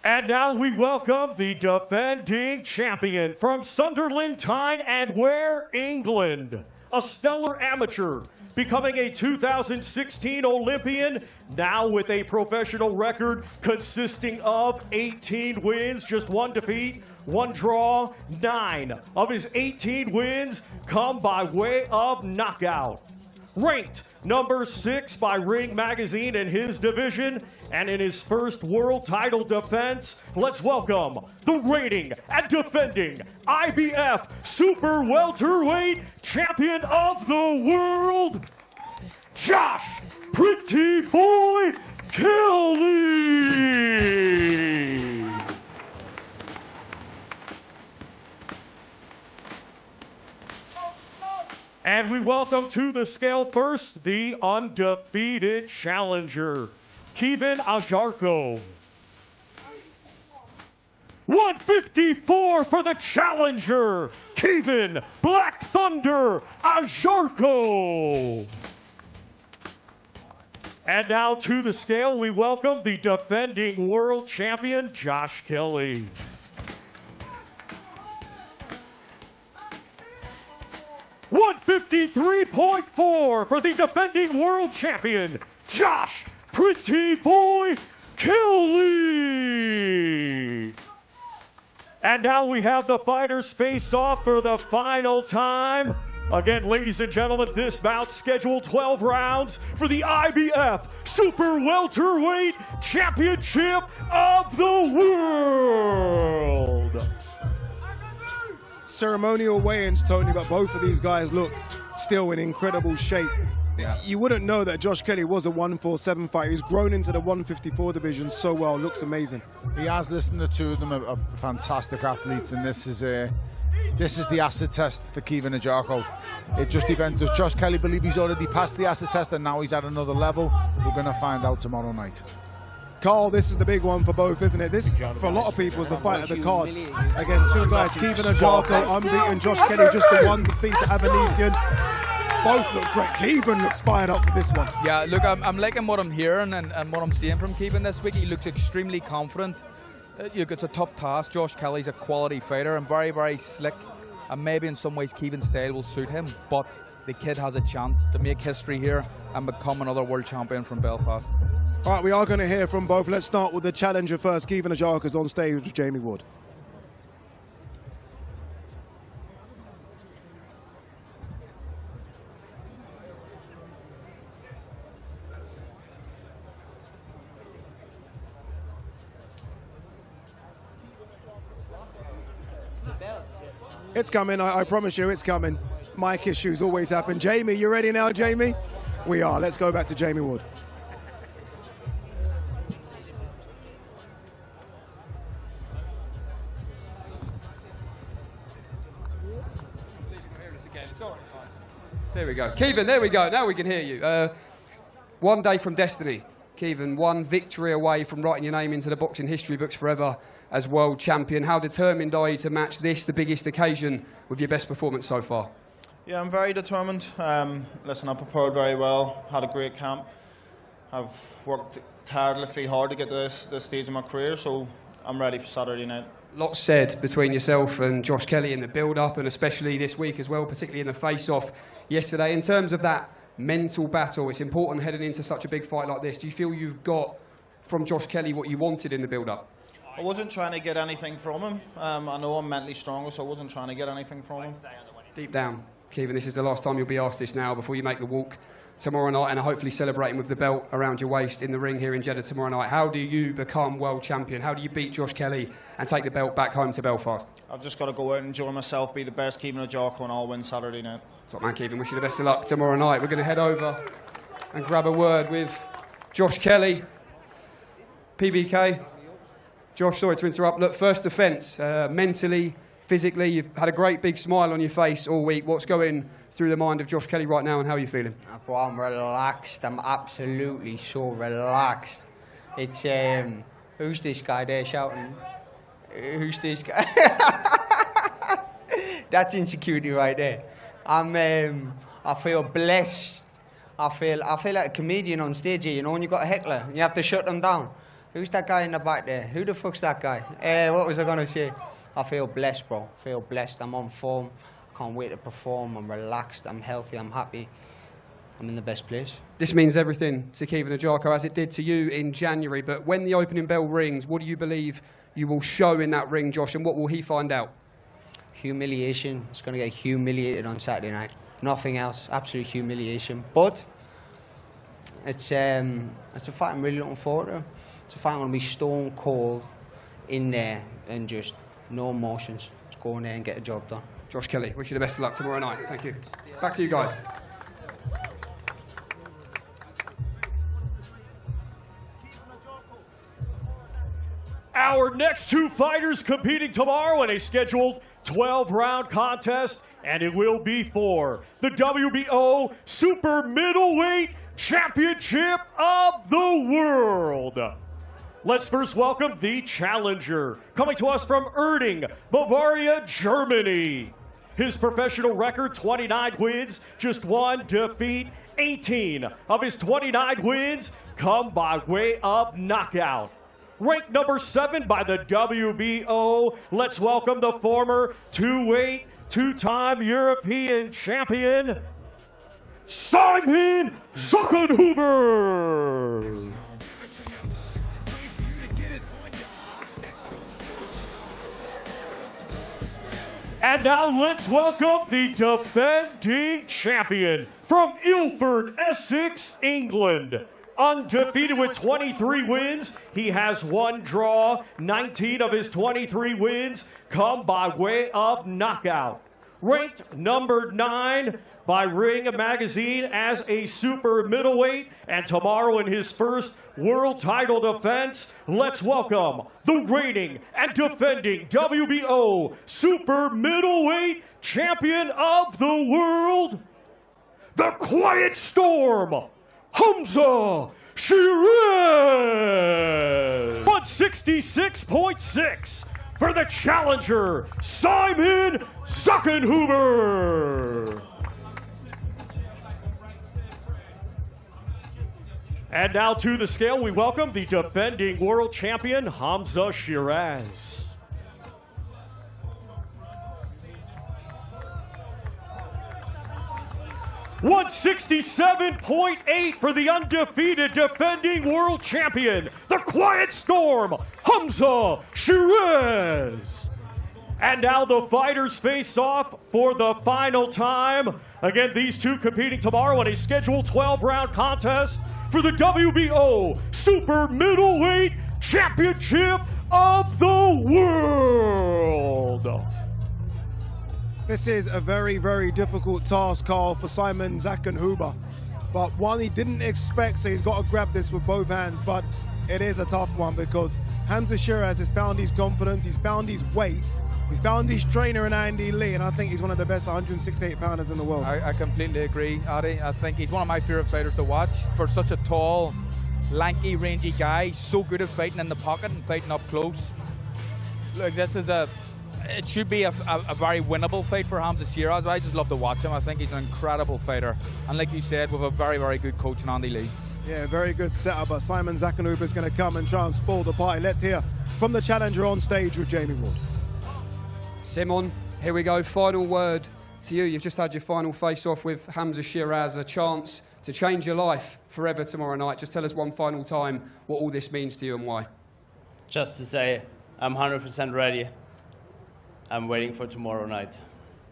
And now we welcome the defending champion from Sunderland, Tyne and Ware, England. A stellar amateur, becoming a 2016 Olympian, now with a professional record consisting of 18 wins, just 1 defeat, 1 draw. 9 of his 18 wins come by way of knockout. Ranked number 6 by Ring Magazine in his division, and in his first world title defense, let's welcome the reigning and defending IBF Super Welterweight Champion of the World, Josh Pretty Boy Kelly. And we welcome to the scale first, the undefeated challenger, Kevin Ajurko. 154 for the challenger, Kevin Black Thunder Ajurko. And now to the scale, we welcome the defending world champion, Josh Kelly. 153.4 for the defending world champion, Josh Pretty Boy Kelly. And now we have the fighters face off for the final time. Again, ladies and gentlemen, this bout scheduled 12 rounds for the IBF Super Welterweight Championship of the World. Ceremonial weigh-ins, Tony, but both of these guys look still in incredible shape. Yeah. You wouldn't know that Josh Kelly was a 147 fighter. He's grown into the 154 division so well. Looks amazing. He has listened to 2 of them are fantastic athletes, and this is the acid test for Kevin Ajurko. It just depends. Does Josh Kelly believe he's already passed the acid test and now he's at another level? We're going to find out tomorrow night. Carl, this is the big one for both, isn't it? This, for a lot of people, is the fight of the card. Again, 2 guys, Kevin Ajurko, unbeaten, Josh Kelly, just the 1 defeat to Avanesian. Both look great. Kevin looks fired up for this one. Yeah, look, I'm liking what I'm hearing and what I'm seeing from Kevin this week. He looks extremely confident. It's a tough task. Josh Kelly's a quality fighter and very, very slick. And maybe in some ways Kevin's style will suit him, but the kid has a chance to make history here and become another world champion from Belfast. All right, we are going to hear from both. Let's start with the challenger first. Kevin Ajurko is on stage with Jamie Wood. It's coming, I promise you, it's coming. Mic issues always happen. Jamie, you ready now, Jamie? We are. Let's go back to Jamie Wood. There we go. Kevin, there we go. Now we can hear you. One day from destiny. Kevin, one victory away from writing your name into the boxing history books forever as world champion. How determined are you to match this, the biggest occasion, with your best performance so far? Yeah, I'm very determined. Listen, I prepared very well, had a great camp. I've worked tirelessly hard to get to this stage of my career, so I'm ready for Saturday night. Lots said between yourself and Josh Kelly in the build-up, and especially this week as well, particularly in the face-off yesterday. In terms of that mental battle, it's important heading into such a big fight like this. Do you feel you've got from Josh Kelly what you wanted in the build-up? I wasn't trying to get anything from him. I know I'm mentally stronger, so I wasn't trying to get anything from him. Deep down, Kevin, this is the last time you'll be asked this now before you make the walk tomorrow night and hopefully celebrating with the belt around your waist in the ring here in Jeddah tomorrow night. How do you become world champion? How do you beat Josh Kelly and take the belt back home to Belfast? I've just got to go out and enjoy myself, be the best Kevin Ojoko, and I'll win Saturday night. Top man, Kevin. Wish you the best of luck tomorrow night. We're going to head over and grab a word with Josh Kelly. PBK. Josh, sorry to interrupt. Look, first defence, mentally, physically, you've had a great big smile on your face all week. What's going through the mind of Josh Kelly right now, and how are you feeling? Bro, I'm relaxed. I'm absolutely so relaxed. It's, who's this guy there shouting? Who's this guy? That's insecurity right there. I feel blessed. I feel like a comedian on stage here, you know, when you got a heckler, you have to shut them down. Who's that guy in the back there? Who the fuck's that guy? What was I gonna say? I feel blessed, bro. I feel blessed. I'm on form. I can't wait to perform. I'm relaxed. I'm healthy. I'm happy. I'm in the best place. This means everything to Kevin Ojoko, as it did to you in January. But when the opening bell rings, what do you believe you will show in that ring, Josh, and what will he find out? Humiliation. It's going to get humiliated on Saturday night. Nothing else. Absolute humiliation. But it's a fight I'm really looking forward to. It's a fight I'm going to be stone cold in there and just no emotions. Just go in there and get the job done. Josh Kelly, wish you the best of luck tomorrow night. Thank you. Back to you guys. Our next two fighters competing tomorrow in a scheduled 12-round contest, and it will be for the WBO Super Middleweight Championship of the World. Let's first welcome the challenger, coming to us from Erding, Bavaria, Germany. His professional record, 29 wins, just one defeat. 18 of his 29 wins come by way of knockout. Ranked number 7 by the WBO, let's welcome the former two-weight, two-time European champion, Simon Zuckenhuber. And now let's welcome the defending champion from Ilford, Essex, England. Undefeated with 23 wins, he has one draw. 19 of his 23 wins come by way of knockout. Ranked number 9 by Ring Magazine as a super middleweight, and tomorrow in his first world title defense, let's welcome the reigning and defending WBO super middleweight champion of the world, the Quiet Storm, Hamzah Sheeraz. 166.6 for the challenger, Simon Zuckenhuber. And now to the scale, we welcome the defending world champion, Hamzah Sheeraz. $167.8 for the undefeated defending world champion, the Quiet Storm, Hamzah Sheeraz. And now the fighters face off for the final time. Again, these two competing tomorrow in a scheduled 12-round contest for the WBO Super Middleweight Championship of the World. This is a very, very difficult task, Carl, for Simon Zuckenhuber. But one he didn't expect, so he's got to grab this with both hands. But it is a tough one because Hamzah Sheeraz has found his confidence, he's found his weight, He's found his trainer in Andy Lee, and I think he's one of the best 168-pounders in the world. I completely agree, Addy. I think he's one of my favourite fighters to watch. For such a tall, lanky, rangy guy, so good at fighting in the pocket and fighting up close. Look, it should be a very winnable fight for Hamzah Sheeraz. I just love to watch him. I think he's an incredible fighter. And like you said, with a very, very good coach in Andy Lee. Yeah, very good setup, but Simon Zakanouba is going to come and try and spoil the party. Let's hear from the challenger on stage with Jamie Ward. Simon, here we go. Final word to you. You've just had your final face-off with Hamzah Sheeraz, a chance to change your life forever tomorrow night. Just tell us one final time what all this means to you and why. Just to say, I'm 100% ready. I'm waiting for tomorrow night.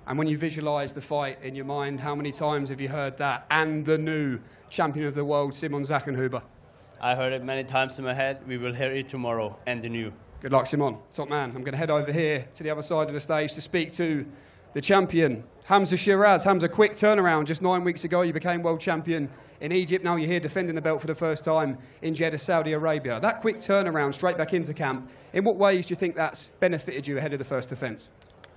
And when you visualise the fight in your mind, how many times have you heard that? And the new champion of the world, Simon Zakanouba. I heard it many times in my head. We will hear it tomorrow, and the new. Good luck, Simon. Top man. I'm going to head over here to the other side of the stage to speak to the champion, Hamzah Sheeraz. Hamzah, quick turnaround. Just 9 weeks ago, you became world champion in Egypt. Now you're here defending the belt for the first time in Jeddah, Saudi Arabia. That quick turnaround straight back into camp, in what ways do you think that's benefited you ahead of the first defence?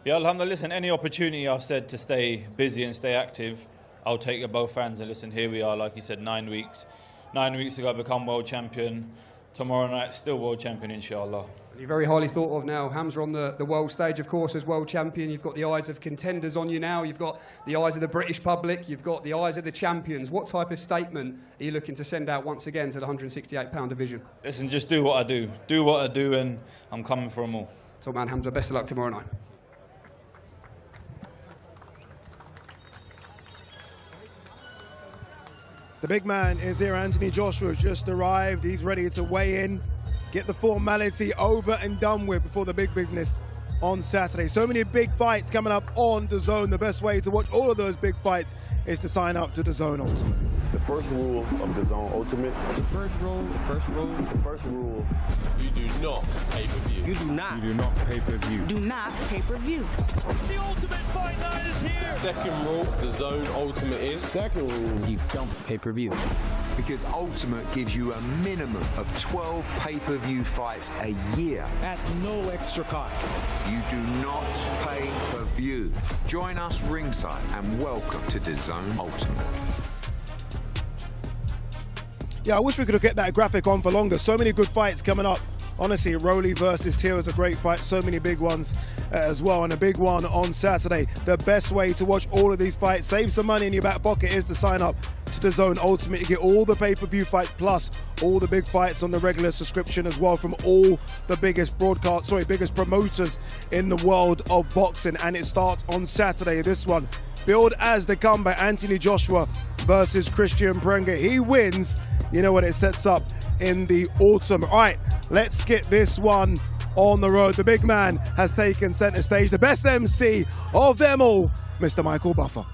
Yeah, Alhamdulillah, listen, any opportunity I've said to stay busy and stay active, I'll take it both hands. And listen, here we are, like you said, 9 weeks. 9 weeks ago, I become world champion. Tomorrow night, still world champion, inshallah. You're very highly thought of now. Hamzah on the world stage, of course, as world champion. You've got the eyes of contenders on you now. You've got the eyes of the British public. You've got the eyes of the champions. What type of statement are you looking to send out once again to the 168-pound division? Listen, just do what I do. Do what I do, and I'm coming for them all. Top man, Hamzah, best of luck tomorrow night. The big man is here. Anthony Joshua has just arrived. He's ready to weigh in, get the formality over and done with before the big business on Saturday. So many big fights coming up on DAZN. The best way to watch all of those big fights is to sign up to DAZN Ultimate. The first rule of DAZN Ultimate. The first rule. You do not pay-per-view. You do not. You do not pay-per-view. Do not pay-per-view. The Ultimate Fight Night is here. Second rule, DAZN Ultimate is. Second rule. You don't pay-per-view. Because Ultimate gives you a minimum of 12 pay-per-view fights a year. At no extra cost. You do not pay per view. Join us ringside and welcome to DAZN Ultimate. Yeah, I wish we could get that graphic on for longer. So many good fights coming up. Honestly, Rolly versus Teo is a great fight. So many big ones as well, and a big one on Saturday. The best way to watch all of these fights, save some money in your back pocket, is to sign up to DAZN Ultimate. You get all the pay-per-view fights plus all the big fights on the regular subscription as well from all the biggest biggest promoters in the world of boxing. And it starts on Saturday. This one, billed as the comeback, Anthony Joshua versus Kristian Prenga. He wins. You know what it sets up in the autumn. All right, let's get this one on the road. The big man has taken center stage. The best MC of them all, Mr. Michael Buffer.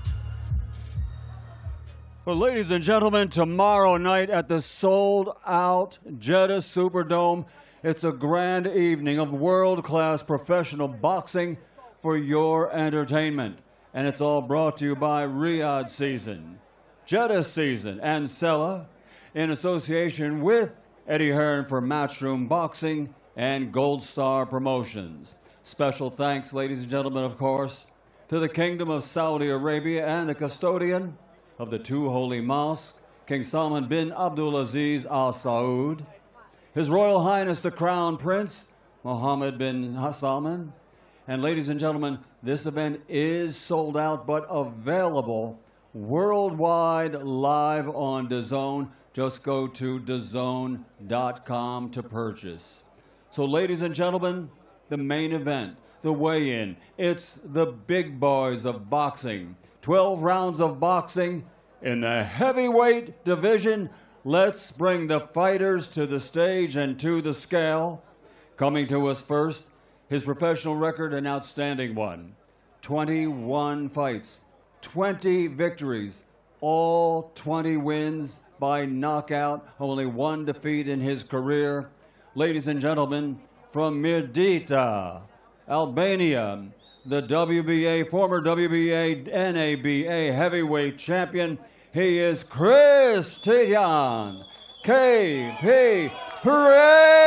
Well, ladies and gentlemen, tomorrow night at the sold-out Jeddah Superdome, it's a grand evening of world-class professional boxing for your entertainment. And it's all brought to you by Riyadh Season, Jeddah Season, and Sella, in association with Eddie Hearn for Matchroom Boxing and Gold Star Promotions. Special thanks, ladies and gentlemen, of course, to the Kingdom of Saudi Arabia and the custodian of the two holy mosques, King Salman bin Abdulaziz Al Saud, His Royal Highness the Crown Prince, Mohammed bin Salman. And ladies and gentlemen, this event is sold out but available worldwide live on DAZN. Just go to DAZN.com to purchase. So ladies and gentlemen, the main event, the weigh-in, it's the big boys of boxing. 12 rounds of boxing in the heavyweight division. Let's bring the fighters to the stage and to the scale. Coming to us first, his professional record, an outstanding one. 21 fights, 20 victories, all 20 wins by knockout, only one defeat in his career. Ladies and gentlemen, from Mirdita, Albania, the WBA, former WBA, NABA heavyweight champion, he is Kristian KP Prenga.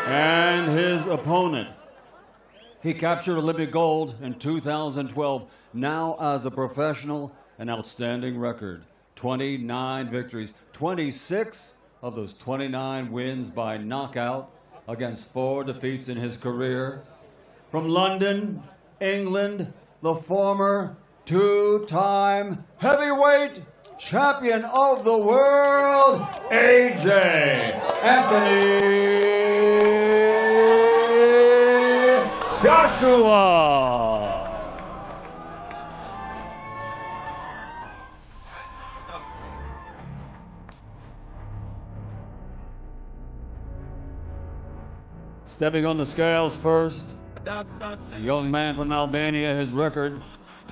And his opponent. He captured Olympic gold in 2012. Now, as a professional, an outstanding record. 29 victories. 26 of those 29 wins by knockout against 4 defeats in his career. From London, England, the former two-time heavyweight champion of the world, AJ Anthony Joshua. Stepping on the scales first, a young man from Albania, his record,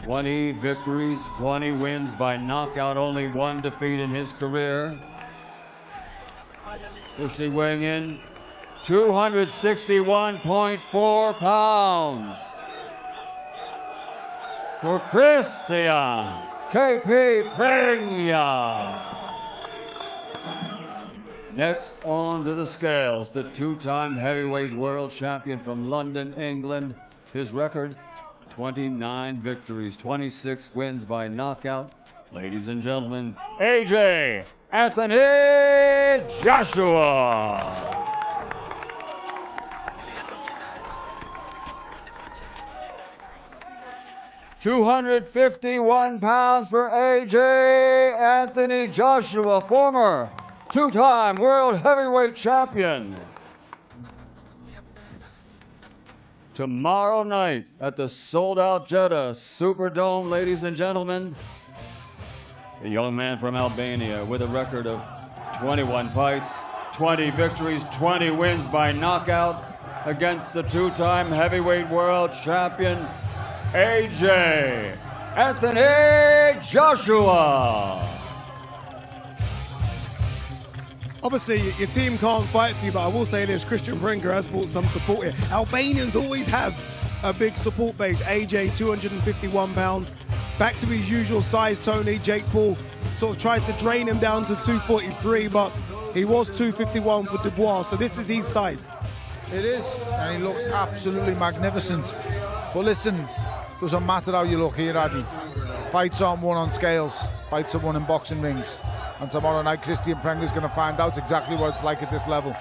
20 victories, 20 wins by knockout, only 1 defeat in his career. Officially weighing in 261.4 pounds. For Kristian KP Prenga. Next on to the scales, the two-time heavyweight world champion from London, England. His record, 29 victories, 26 wins by knockout. Ladies and gentlemen, AJ Anthony Joshua. £251 for AJ Anthony Joshua, former two-time world heavyweight champion. Tomorrow night at the sold-out Jeddah Superdome, ladies and gentlemen, a young man from Albania with a record of 21 fights, 20 victories, 20 wins by knockout against the two-time heavyweight world champion, AJ Anthony Joshua. Obviously, your team can't fight for you, but I will say this, Kristian Prenga has brought some support here. Albanians always have a big support base. AJ, 251 pounds. Back to his usual size, Tony. Jake Paul sort of tried to drain him down to 243, but he was 251 for Dubois, so this is his size. It is, and he looks absolutely magnificent. But listen, doesn't matter how you look here, Addy. Fights aren't won on scales. Fights are won in boxing rings. And tomorrow night, Kristian Prenga is going to find out exactly what it's like at this level.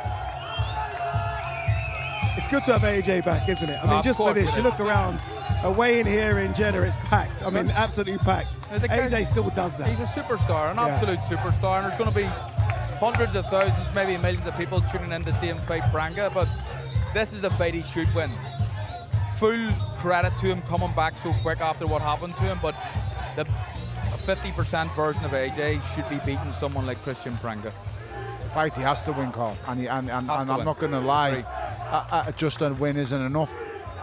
It's good to have AJ back, isn't it? I mean, just for this, you look around, away in here in Jeddah, it's packed. I mean, absolutely packed. AJ still does that. He's a superstar, an absolute superstar, and there's going to be hundreds of thousands, maybe millions of people tuning in to see him fight Prenga, but this is a fight he should win. Full credit to him coming back so quick after what happened to him, but the 50% version of AJ should be beating someone like Kristian Prenga. It's a fight he has to win, Carl, and I'm not going to lie, just a win isn't enough.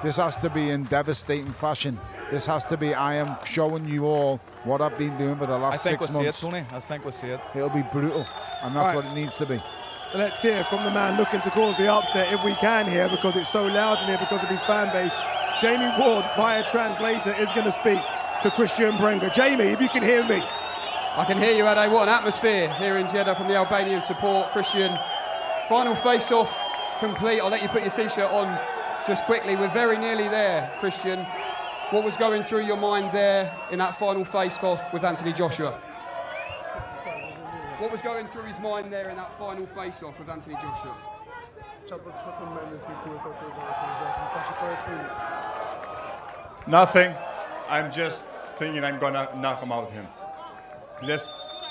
This has to be in devastating fashion. This has to be, I am showing you all what I've been doing for the last 6 months. I think we'll see it, Tony. I think we'll see it. It'll be brutal, and that's what it needs to be. Let's hear from the man looking to cause the upset, if we can hear, because it's so loud in here because of his fan base. Jamie Ward, via translator, is going to speak to Kristian Prenga. Jamie, if you can hear me. I can hear you, Ade. What an atmosphere here in Jeddah from the Albanian support. Kristian, final face-off complete. I'll let you put your T-shirt on just quickly. We're very nearly there, Kristian. What was going through your mind there in that final face-off with Anthony Joshua? What was going through his mind there in that final face-off with Anthony Joshua? Nothing. I'm just thinking I'm gonna knock him out him. Let's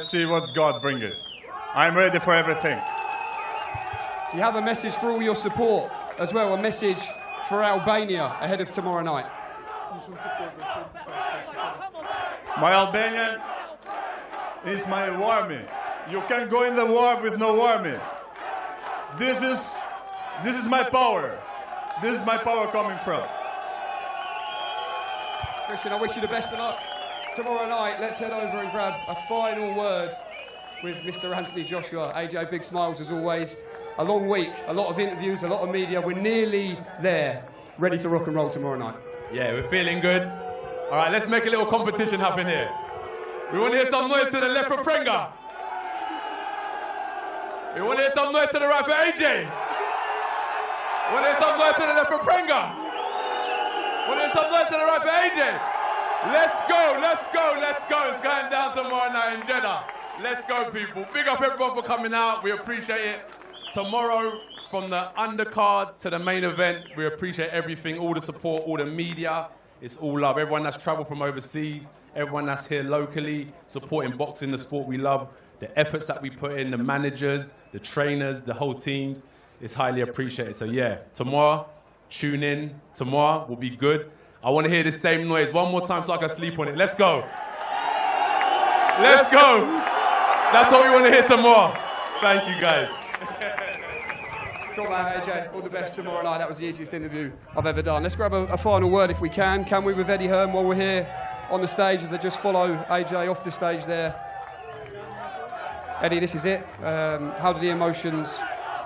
see what God bring it. I'm ready for everything. You have a message for all your support as well, a message for Albania ahead of tomorrow night. My Albanian is my army. You can go in the war with no army. This is my power. This is my power coming from. Kristian, I wish you the best of luck tomorrow night. Let's head over and grab a final word with Mr. Anthony Joshua. AJ, big smiles as always. A long week, a lot of interviews, a lot of media. We're nearly there, ready to rock and roll tomorrow night. Yeah, we're feeling good. All right, let's make a little competition happen here. We want to hear some noise to the left for Prenga. We want to hear some noise to the right for AJ. Well, there's some guys to the left for Prenga. Well, there's some guys to the right for AJ. Let's go, let's go, let's go. It's going down tomorrow night in Jeddah. Let's go, people. Big up everyone for coming out. We appreciate it. Tomorrow, from the undercard to the main event, we appreciate everything, all the support, all the media. It's all love. Everyone that's traveled from overseas, everyone that's here locally, supporting boxing, the sport we love, the efforts that we put in, the managers, the trainers, the whole teams, it's highly appreciated. So yeah, tomorrow, tune in. Tomorrow will be good. I want to hear the same noise one more time so I can sleep on it. Let's go. Let's go. That's what we want to hear tomorrow. Thank you, guys. Top man, AJ, all the best tomorrow night. That was the easiest interview I've ever done. Let's grab a final word if we can. Can we, with Eddie Hearn, while we're here on the stage, as they just follow AJ off the stage there. Eddie, this is it. How do the emotions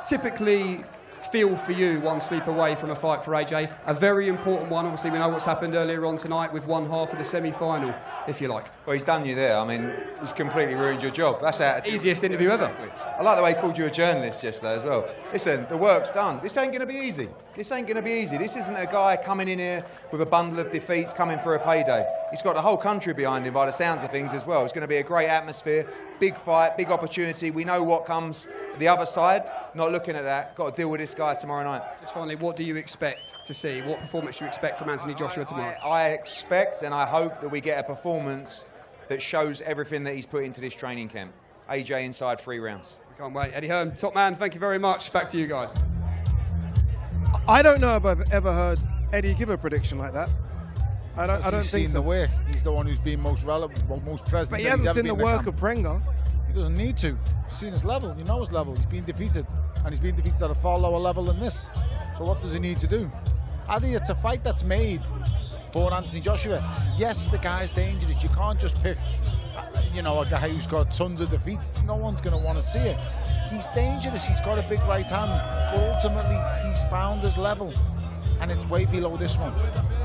typically feel for you one sleep away from a fight for AJ? A very important one. Obviously, we know what's happened earlier on tonight with one half of the semi-final, if you like. Well, he's done you there. I mean, he's completely ruined your job. That's our easiest interview ever. I like the way he called you a journalist yesterday as well. Listen, the work's done. This ain't going to be easy. This ain't going to be easy. This isn't a guy coming in here with a bundle of defeats coming for a payday. He's got the whole country behind him by the sounds of things as well. It's going to be a great atmosphere, big fight, big opportunity. We know what comes the other side. Not looking at that. Got to deal with this guy tomorrow night. Just finally, what do you expect to see? What performance do you expect from Anthony Joshua tomorrow? I expect and I hope that we get a performance that shows everything that he's put into this training camp. AJ inside 3 rounds. We can't wait. Eddie Hearn, top man, thank you very much. Back to you guys. I don't know if I've ever heard Eddie give a prediction like that. I don't He's think seen so. the work. He's the one who's been most relevant, most present. But he hasn't seen the work of Prenga. He doesn't need to. He's seen his level. You know his level. He's been defeated. And he's been defeated at a far lower level than this. So what does he need to do? I think it's a fight that's made for Anthony Joshua. Yes, the guy's dangerous. You can't just pick, a guy who's got tons of defeats. No one's going to want to see it. He's dangerous. He's got a big right hand. But ultimately, he's found his level. And it's way below this one.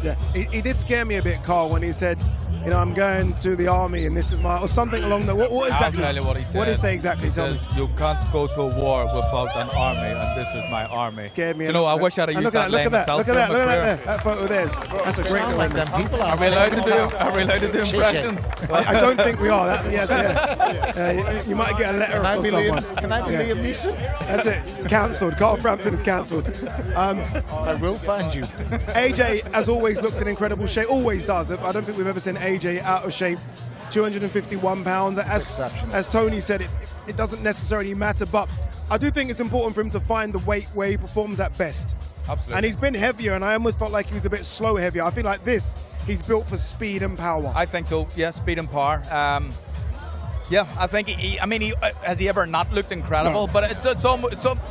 Yeah, he did scare me a bit, Carl, when he said, I'm going to the army and this is my, or something along the, what exactly? I'll tell you what he said. What did he say exactly? He says, you can't go to a war without an army, and this is my army. Scared me. I wish I'd have used that lane myself. Look at that, that photo there. That's a great one. Like them people are we allowed to do impressions? I don't think we are. You might get a letter from someone. Can I be Liam Neeson? That's it. Cancelled. Carl Frampton is cancelled. I will find you. AJ, as always, looks in incredible shape. Always does. I don't think we've ever seen AJ out of shape. 251 pounds. As Tony said, it doesn't necessarily matter, but I do think it's important for him to find the weight where he performs at best. Absolutely. And he's been heavier, and I almost felt like he was a bit slow heavier. I feel like this, he's built for speed and power. I think so, yeah, speed and power. I think has he ever not looked incredible? No. But it's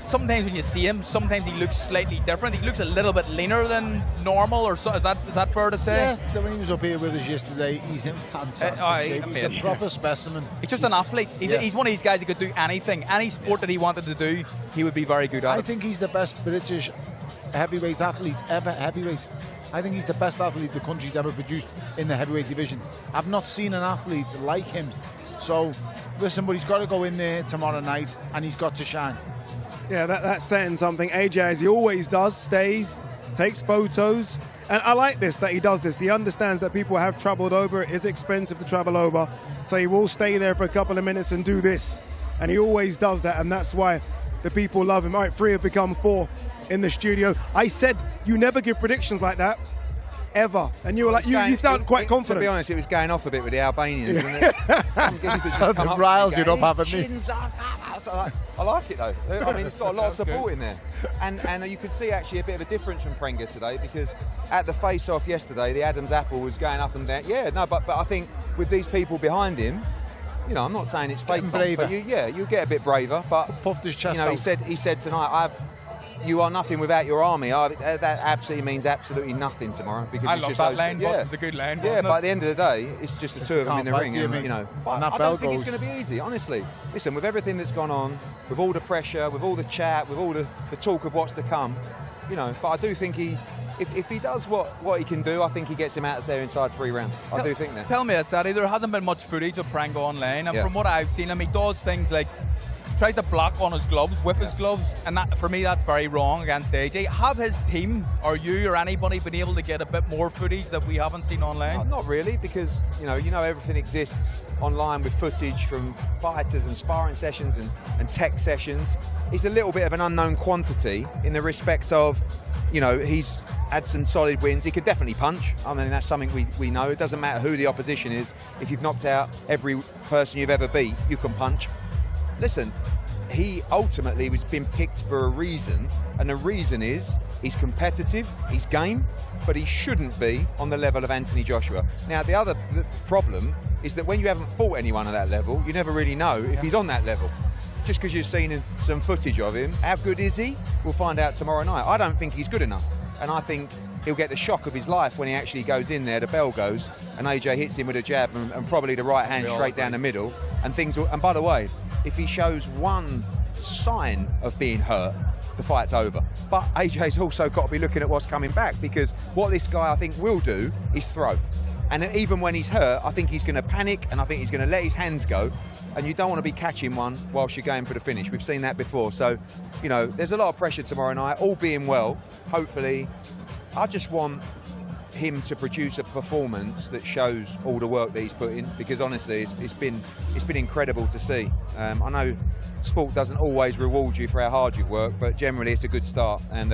sometimes when you see him, sometimes he looks slightly different. He looks a little bit leaner than normal, or so. Is that fair to say? Yeah, when he was up here with us yesterday, he's in fantastic shape. He's a proper specimen. He's just an athlete. He's one of these guys who could do anything. Any sport that he wanted to do, he would be very good at. I think he's the best British heavyweight athlete ever. Heavyweight. I think he's the best athlete the country's ever produced in the heavyweight division. I've not seen an athlete like him. So, listen, but he's got to go in there tomorrow night, and he's got to shine. Yeah, that's saying something. AJ, as he always does, stays, takes photos. And I like this, that he does this. He understands that people have travelled over. It is expensive to travel over. So he will stay there for a couple of minutes and do this. And he always does that, and that's why the people love him. All right, 3 have become 4 in the studio. I said you never give predictions like that. Ever. And you were like, you sound quite confident. To be honest, it was going off a bit with the Albanians, wasn't it? Some geezers just come up riled you up, haven't they? I like it though. I mean, it's got a lot of support in there. And you could see actually a bit of a difference from Prenga today, because at the face-off yesterday, the Adam's apple was going up and down. Yeah, no, but I think with these people behind him, I'm not saying it's fake, but you get a bit braver. But puffed his chest out. He said tonight, you are nothing without your army. That absolutely means absolutely nothing tomorrow. Because I love that lane. It's a good lane. Yeah, but at the end of the day, it's just the 2 of them in the ring. I don't think it's going to be easy, honestly. Listen, with everything that's gone on, with all the pressure, with all the chat, with all the talk of what's to come, but I do think if he does what he can do, I think he gets him out of there inside 3 rounds. I do think that. Tell me this, Sadie, there hasn't been much footage of Prenga online, and from what I've seen, he does things like tried to block on his gloves with his gloves, and that, for me, that's very wrong against AJ. Have his team, or you, or anybody been able to get a bit more footage that we haven't seen online? Not really, because you know everything exists online with footage from fighters and sparring sessions and tech sessions. It's a little bit of an unknown quantity in the respect of, you know, he's had some solid wins. He could definitely punch. I mean, that's something we know. It doesn't matter who the opposition is. If you've knocked out every person you've ever beat, you can punch. Listen, he ultimately was been picked for a reason, and the reason is he's competitive, he's game, but he shouldn't be on the level of Anthony Joshua. Now, the problem is that when you haven't fought anyone at that level, you never really know if he's on that level. Just because you've seen some footage of him, how good is he? We'll find out tomorrow night. I don't think he's good enough, and I think he'll get the shock of his life when he actually goes in there, the bell goes, and AJ hits him with a jab and probably the right hand straight down the middle, and things will, and by the way, if he shows one sign of being hurt, the fight's over. But AJ's also got to be looking at what's coming back, because what this guy I think will do is throw. And even when he's hurt, I think he's going to panic, and I think he's going to let his hands go, and you don't want to be catching one whilst you're going for the finish. We've seen that before. So, you know, there's a lot of pressure tomorrow night, all being well. Hopefully, I just want him to produce a performance that shows all the work that he's put in, because honestly it's been incredible to see. I know sport doesn't always reward you for how hard you work, but generally it's a good start, and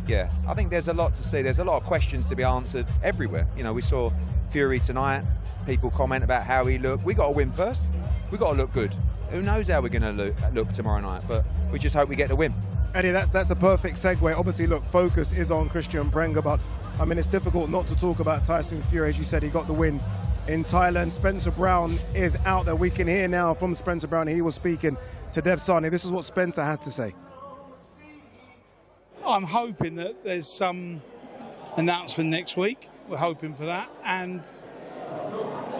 yeah, I think there's a lot to see. There's a lot of questions to be answered everywhere. You know, we saw Fury tonight, people comment about how he looked. We got to win first, we got to look good. Who knows how we're going to look tomorrow night, but we just hope we get the win. Eddie, that's a perfect segue. Obviously, look, focus is on Kristian Prenga, but I mean, it's difficult not to talk about Tyson Fury. As you said, he got the win in Thailand. Spencer Brown is out there. We can hear now from Spencer Brown. He was speaking to Dev Sani. This is what Spencer had to say. I'm hoping that there's some announcement next week. We're hoping for that, and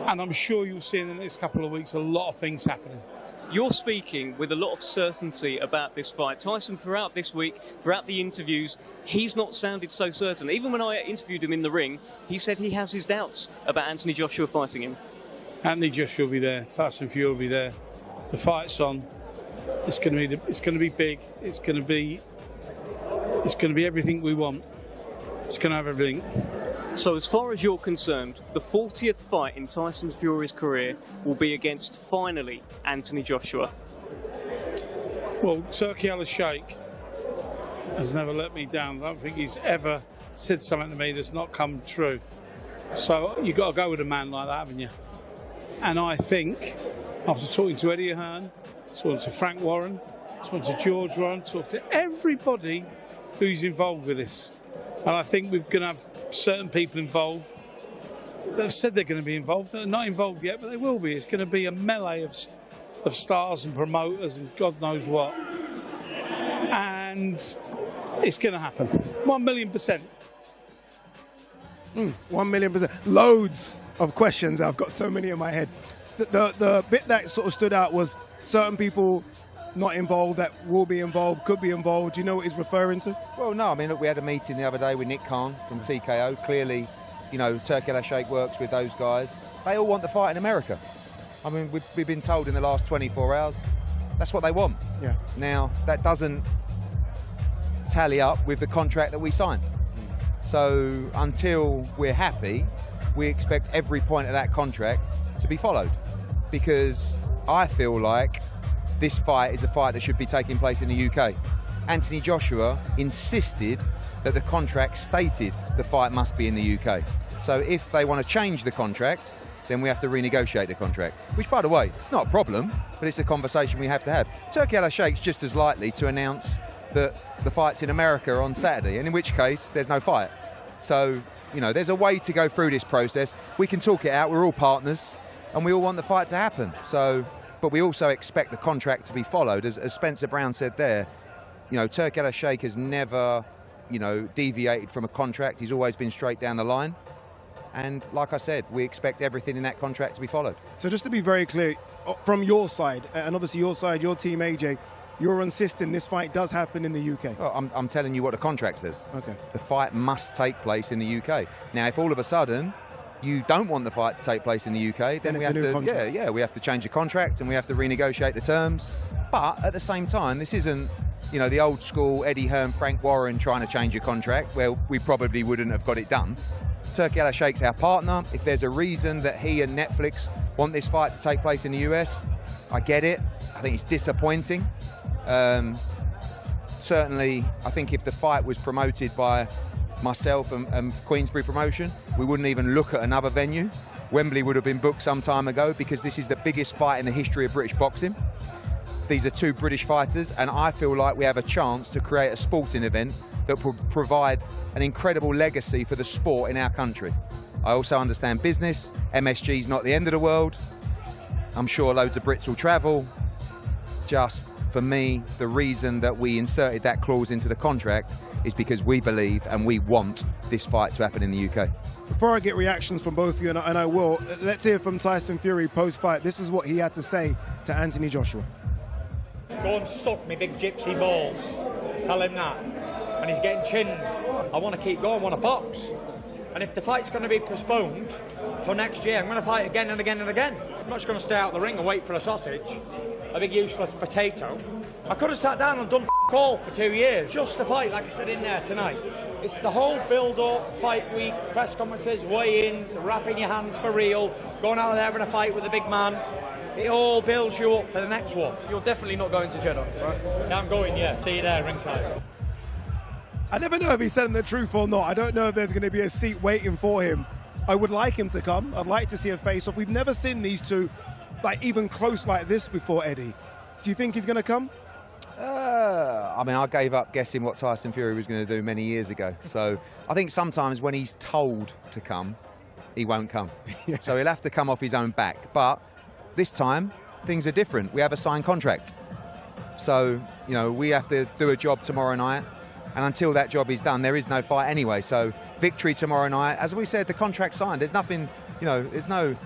I'm sure you'll see in the next couple of weeks a lot of things happening. You're speaking with a lot of certainty about this fight. Tyson, throughout this week, throughout the interviews, he's not sounded so certain. Even when I interviewed him in the ring, he said he has his doubts about Anthony Joshua fighting him. Anthony Joshua will be there. Tyson Fury will be there. The fight's on. It's going to be big. It's going to be everything we want. It's going to have everything. So as far as you're concerned, the 40th fight in Tyson Fury's career will be against, finally, Anthony Joshua. Well, Turki Al-Sheikh has never let me down. I don't think he's ever said something to me that's not come true. So you've got to go with a man like that, haven't you? And I think, after talking to Eddie Hearn, talking to Frank Warren, talking to George Warren, talking to everybody who's involved with this, and I think we're going to have certain people involved that have said they're going to be involved. They're not involved yet, but they will be. It's going to be a melee of stars and promoters and God knows what. And it's going to happen. 1,000,000%. 1,000,000%. Loads of questions. I've got so many in my head. The bit that sort of stood out was certain people not involved that will be involved, could be involved. Do you know what he's referring to? Well, no, I mean, look, we had a meeting the other day with Nick Khan from TKO. Clearly, you know, Turki Al-Sheikh works with those guys. They all want the fight in America. I mean, we've been told in the last 24 hours, that's what they want. Yeah. Now, that doesn't tally up with the contract that we signed. So until we're happy, we expect every point of that contract to be followed. Because I feel like this fight is a fight that should be taking place in the UK. Anthony Joshua insisted that the contract stated the fight must be in the UK. So if they want to change the contract, then we have to renegotiate the contract. Which, by the way, it's not a problem, but it's a conversation we have to have. Turki Al-Sheikh's just as likely to announce that the fight's in America on Saturday, and in which case, there's no fight. So, you know, there's a way to go through this process. We can talk it out, we're all partners, and we all want the fight to happen. So, but we also expect the contract to be followed. As Spencer Brown said there, you know, Turki Al-Sheikh has never, you know, deviated from a contract. He's always been straight down the line. And like I said, we expect everything in that contract to be followed. So just to be very clear, from your side, and obviously your side, your team, AJ, you're insisting this fight does happen in the UK? Well, I'm telling you what the contract says. Okay. The fight must take place in the UK. Now, if all of a sudden you don't want the fight to take place in the UK, then we have to, we have to change the contract and we have to renegotiate the terms. But at the same time, this isn't, you know, the old school Eddie Hearn, Frank Warren trying to change a contract where we probably wouldn't have got it done. Turki Al-Sheikh's our partner. If there's a reason that he and Netflix want this fight to take place in the US, I get it. I think it's disappointing. Certainly, I think if the fight was promoted by myself and Queensberry Promotion, we wouldn't even look at another venue. Wembley would have been booked some time ago because this is the biggest fight in the history of British boxing. These are two British fighters, and I feel like we have a chance to create a sporting event that will provide an incredible legacy for the sport in our country. I also understand business. MSG is not the end of the world. I'm sure loads of Brits will travel. Just for me, the reason that we inserted that clause into the contract is because we believe and we want this fight to happen in the UK. Before I get reactions from both of you, and I will, let's hear from Tyson Fury post-fight. This is what he had to say to Anthony Joshua. Go and suck me big gypsy balls. Tell him that. And he's getting chinned. I want to keep going, I want to box. And if the fight's going to be postponed till next year, I'm going to fight again and again and again. I'm not just going to stay out the ring and wait for a sausage, a big useless potato. I could have sat down and done all for 2 years just to fight, like I said in there tonight. It's the whole build-up, fight week, press conferences, weigh-ins, wrapping your hands for real, going out there having a fight with a big man. It all builds you up for the next one. You're definitely not going to Jeddah, right? Yeah, I'm going, yeah. See you there, ringside. I never know if he's telling the truth or not. I don't know if there's going to be a seat waiting for him. I would like him to come. I'd like to see a face-off. We've never seen these two like even close like this before, Eddie. Do you think he's going to come? I mean, I gave up guessing what Tyson Fury was going to do many years ago. So I think sometimes when he's told to come, he won't come. Yeah. So he'll have to come off his own back. But this time, things are different. We have a signed contract. So, you know, we have to do a job tomorrow night. And until that job is done, there is no fight anyway. So victory tomorrow night. As we said, the contract's signed. There's nothing, you know, there's no...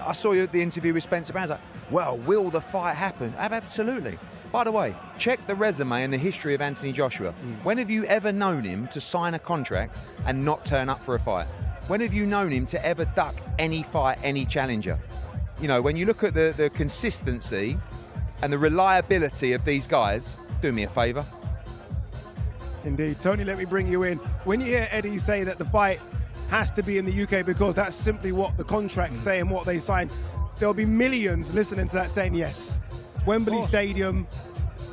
I saw you at the interview with Spencer Brown. I was like, well, will the fight happen? Absolutely. By the way, check the resume and the history of Anthony Joshua. When have you ever known him to sign a contract and not turn up for a fight? When have you known him to ever duck any fight, any challenger? You know, when you look at the consistency and the reliability of these guys, do me a favour. Indeed. Tony, let me bring you in. When you hear Eddie say that the fight has to be in the UK because that's simply what the contracts say and what they signed, there'll be millions listening to that saying yes. Wembley Stadium,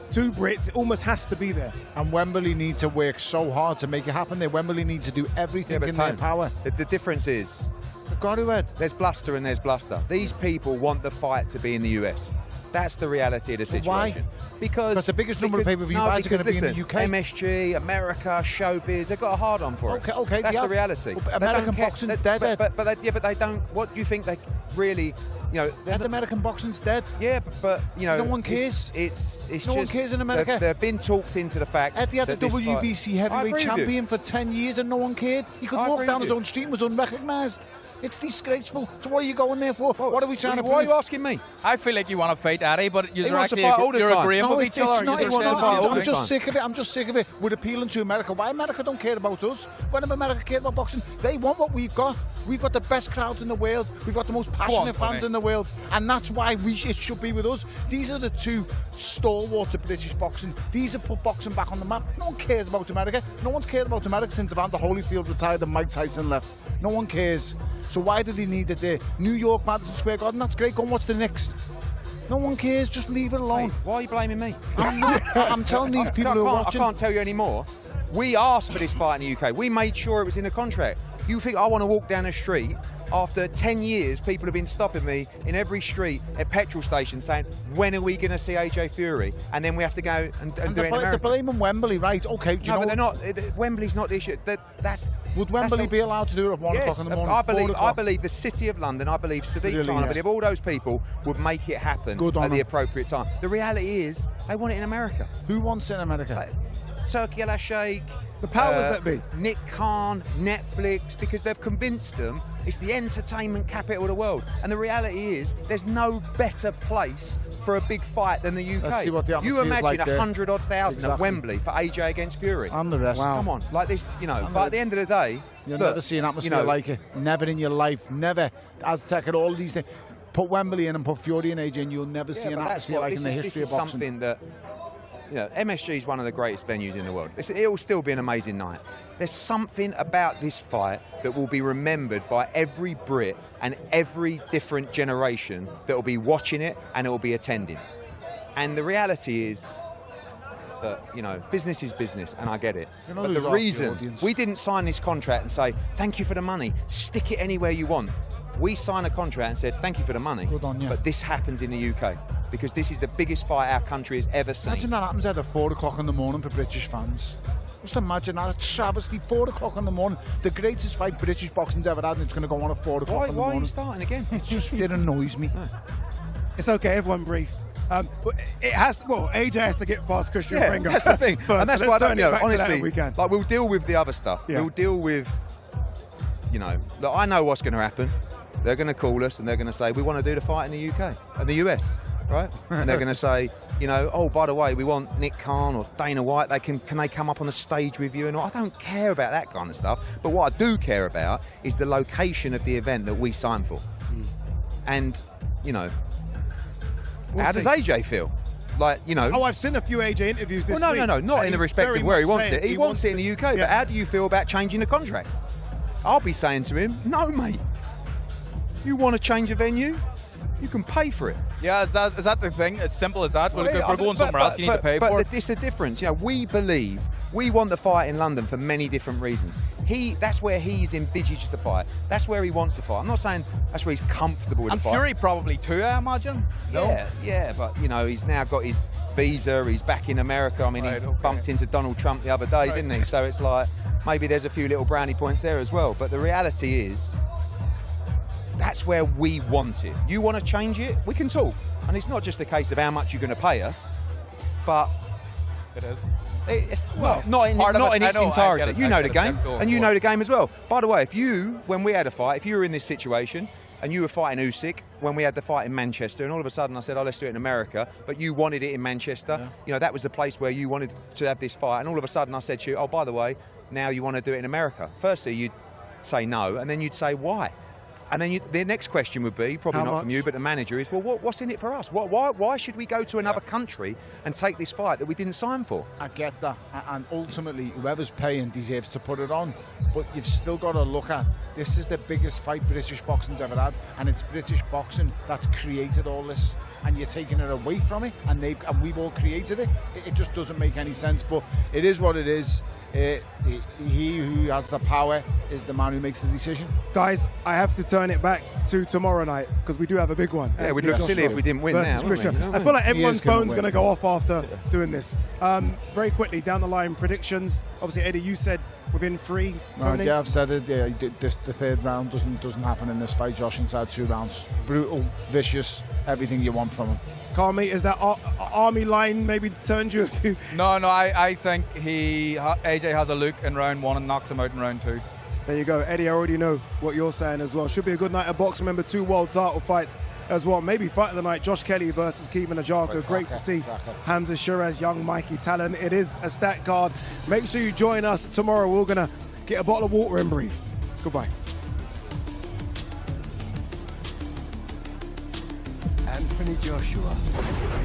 two Brits, it almost has to be there. And Wembley need to work so hard to make it happen. Wembley need to do everything in their power. The difference is, they've got to, Ed. There's bluster and there's bluster. These people want the fight to be in the US. That's the reality of the situation. Why? Because the biggest number of pay-per-view buys are going to be in the UK. MSG, America, Showbiz, they've got a hard on for it. Okay. That's the reality. American boxing's dead. But they don't. What do you think they really? You know, American boxing's dead. Yeah, but you know, no one cares. It's no one cares in America. They've been talked into the fact. Eddie had the WBC heavyweight champion for 10 years and no one cared. He could walk down his own street and was unrecognised. It's disgraceful. So what are you going there for? What are we trying to prove? Why are you asking me? I feel like you want to fight Eddie, but you're actually agreeing with each other. I'm just sick of it. I'm just sick of it. We're appealing to America. Why America don't care about us? When have America cared about boxing? They want what we've got. We've got the best crowds in the world. We've got the most passionate fans in the world. And that's why it should be with us. These are the two stalwarts of British boxing. These have put boxing back on the map. No one cares about America. No one's cared about America since Evander Holyfield retired and Mike Tyson left. No one cares. So why do they need it there? New York, Madison Square Garden, that's great. Go and watch the Knicks. No one cares, just leave it alone. Mate, why are you blaming me? I'm telling these people who are watching. I can't tell you anymore. We asked for this fight in the UK. We made sure it was in the contract. You think I want to walk down the street? After 10 years, people have been stopping me in every street at petrol stations saying, when are we going to see AJ Fury? And then we have to go and do it in America. They're blaming Wembley, right? Okay, do you know... but they're not. Wembley's not the issue. Would Wembley be allowed to do it at 1 o'clock in the morning? I believe the City of London, I believe Sadiq Khan, I believe all those people would make it happen at the appropriate time. The reality is, they want it in America. Who wants it in America? Turki Al-Sheikh, the powers that be, Nick Khan, Netflix, because they've convinced them it's the entertainment capital of the world. And the reality is, there's no better place for a big fight than the UK. Let's see what the atmosphere you imagine like 100-odd thousand at Wembley for AJ against Fury. And the rest. Wow. Come on, like this, you know. But at the end of the day, you'll never see an atmosphere like it. Never in your life. Never. Aztec and all these things. put Wembley in and put Fury and AJ in, you'll never see an atmosphere like in the history of boxing. Something that, MSG is one of the greatest venues in the world. It will still be an amazing night. There's something about this fight that will be remembered by every Brit and every different generation that will be watching it and it will be attending. And the reality is that, business is business, and I get it. But the reason we didn't sign this contract and say, thank you for the money, stick it anywhere you want. We signed a contract and said, thank you for the money, but this happens in the UK because this is the biggest fight our country has ever seen. Imagine that happens at 4 o'clock in the morning for British fans. Just imagine that, a travesty, 4 o'clock in the morning. The greatest fight British boxing's ever had, and it's going to go on at 4 o'clock in the morning. Why are you starting again? It annoys me. It's okay, everyone breathe. But it has to, AJ has to get past Kristian Prenga. That's the thing. And that's why I don't know, honestly, like we'll deal with the other stuff. Yeah. We'll deal with, look, I know what's going to happen. They're going to call us and they're going to say, we want to do the fight in the UK, and the US, right? And they're going to say, oh, by the way, we want Nick Khan or Dana White. Can they come up on the stage with you? And I don't care about that kind of stuff. But what I do care about is the location of the event that we signed for. And, how does AJ feel? Oh, I've seen a few AJ interviews this week. No, not in the respect of where he wants it. He wants it in the UK, but how do you feel about changing the contract? I'll be saying to him, no, mate. You want to change a venue? You can pay for it. Yeah, is that the thing? As simple as that? Well, if we're going somewhere else, you need to pay for it. But it's the difference. We want the fight in London for many different reasons. That's where he's envisaged the fight. That's where he wants the fight. I'm not saying that's where he's comfortable with the fight. And Fury probably too, I imagine. Yeah, but he's now got his visa. He's back in America. I mean, he bumped into Donald Trump the other day, didn't he? So it's like maybe there's a few little brownie points there as well. But the reality is, that's where we want it. You want to change it? We can talk. And it's not just a case of how much you're going to pay us, but it is. It's not in its entirety. You know the game, and you know the game as well. By the way, when we had a fight, if you were in this situation and you were fighting Usyk when we had the fight in Manchester, and all of a sudden I said, oh, let's do it in America, but you wanted it in Manchester, that was the place where you wanted to have this fight, and all of a sudden I said to you, oh, by the way, now you want to do it in America. Firstly, you'd say no, and then you'd say why. And then the next question would be, probably not from you, but the manager is, well, what's in it for us? Why should we go to another country and take this fight that we didn't sign for? I get that. And ultimately, whoever's paying deserves to put it on. But you've still got to look at, this is the biggest fight British boxing's ever had. And it's British boxing that's created all this. And you're taking it away from it. And we've all created it. It just doesn't make any sense. But it is what it is. He who has the power is the man who makes the decision. Guys, I have to turn it back to tomorrow night because we do have a big one. Yeah, we'd look silly if we didn't win now, wouldn't we? I feel like everyone's phone's going to go off after doing this. Very quickly, down the line, predictions. Obviously, Eddie, you said within 3. Yeah, I've said it. Yeah, the third round doesn't happen in this fight. Josh inside 2 rounds. Brutal, vicious, everything you want from him. Carmi, is that army line maybe turned you a few? No, I think AJ has a look in round 1 and knocks him out in round 2. There you go. Eddie, I already know what you're saying as well. Should be a good night of boxing. Remember, 2 world title fights as well. Maybe fight of the night, Josh Kelly versus Kevin Ajarko. Great to see Hamzah Sheeraz, young Mikey Talon. It is a stacked card. Make sure you join us tomorrow. We're going to get a bottle of water and breathe. Goodbye. Anthony Joshua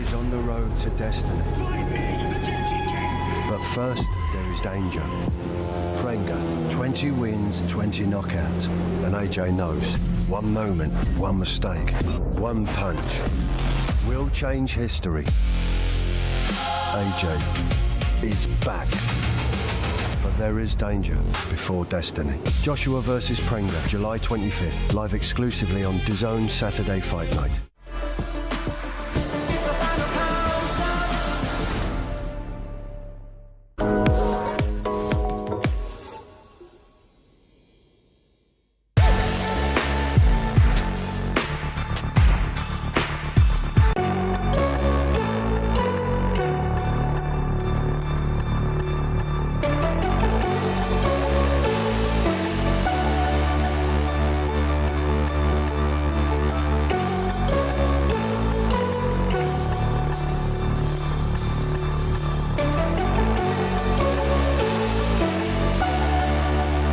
is on the road to destiny. But first, there is danger. Prenga, 20 wins, 20 knockouts. And AJ knows, one moment, one mistake, one punch will change history. AJ is back. But there is danger before destiny. Joshua versus Prenga, July 25th, live exclusively on DAZN Saturday Fight Night.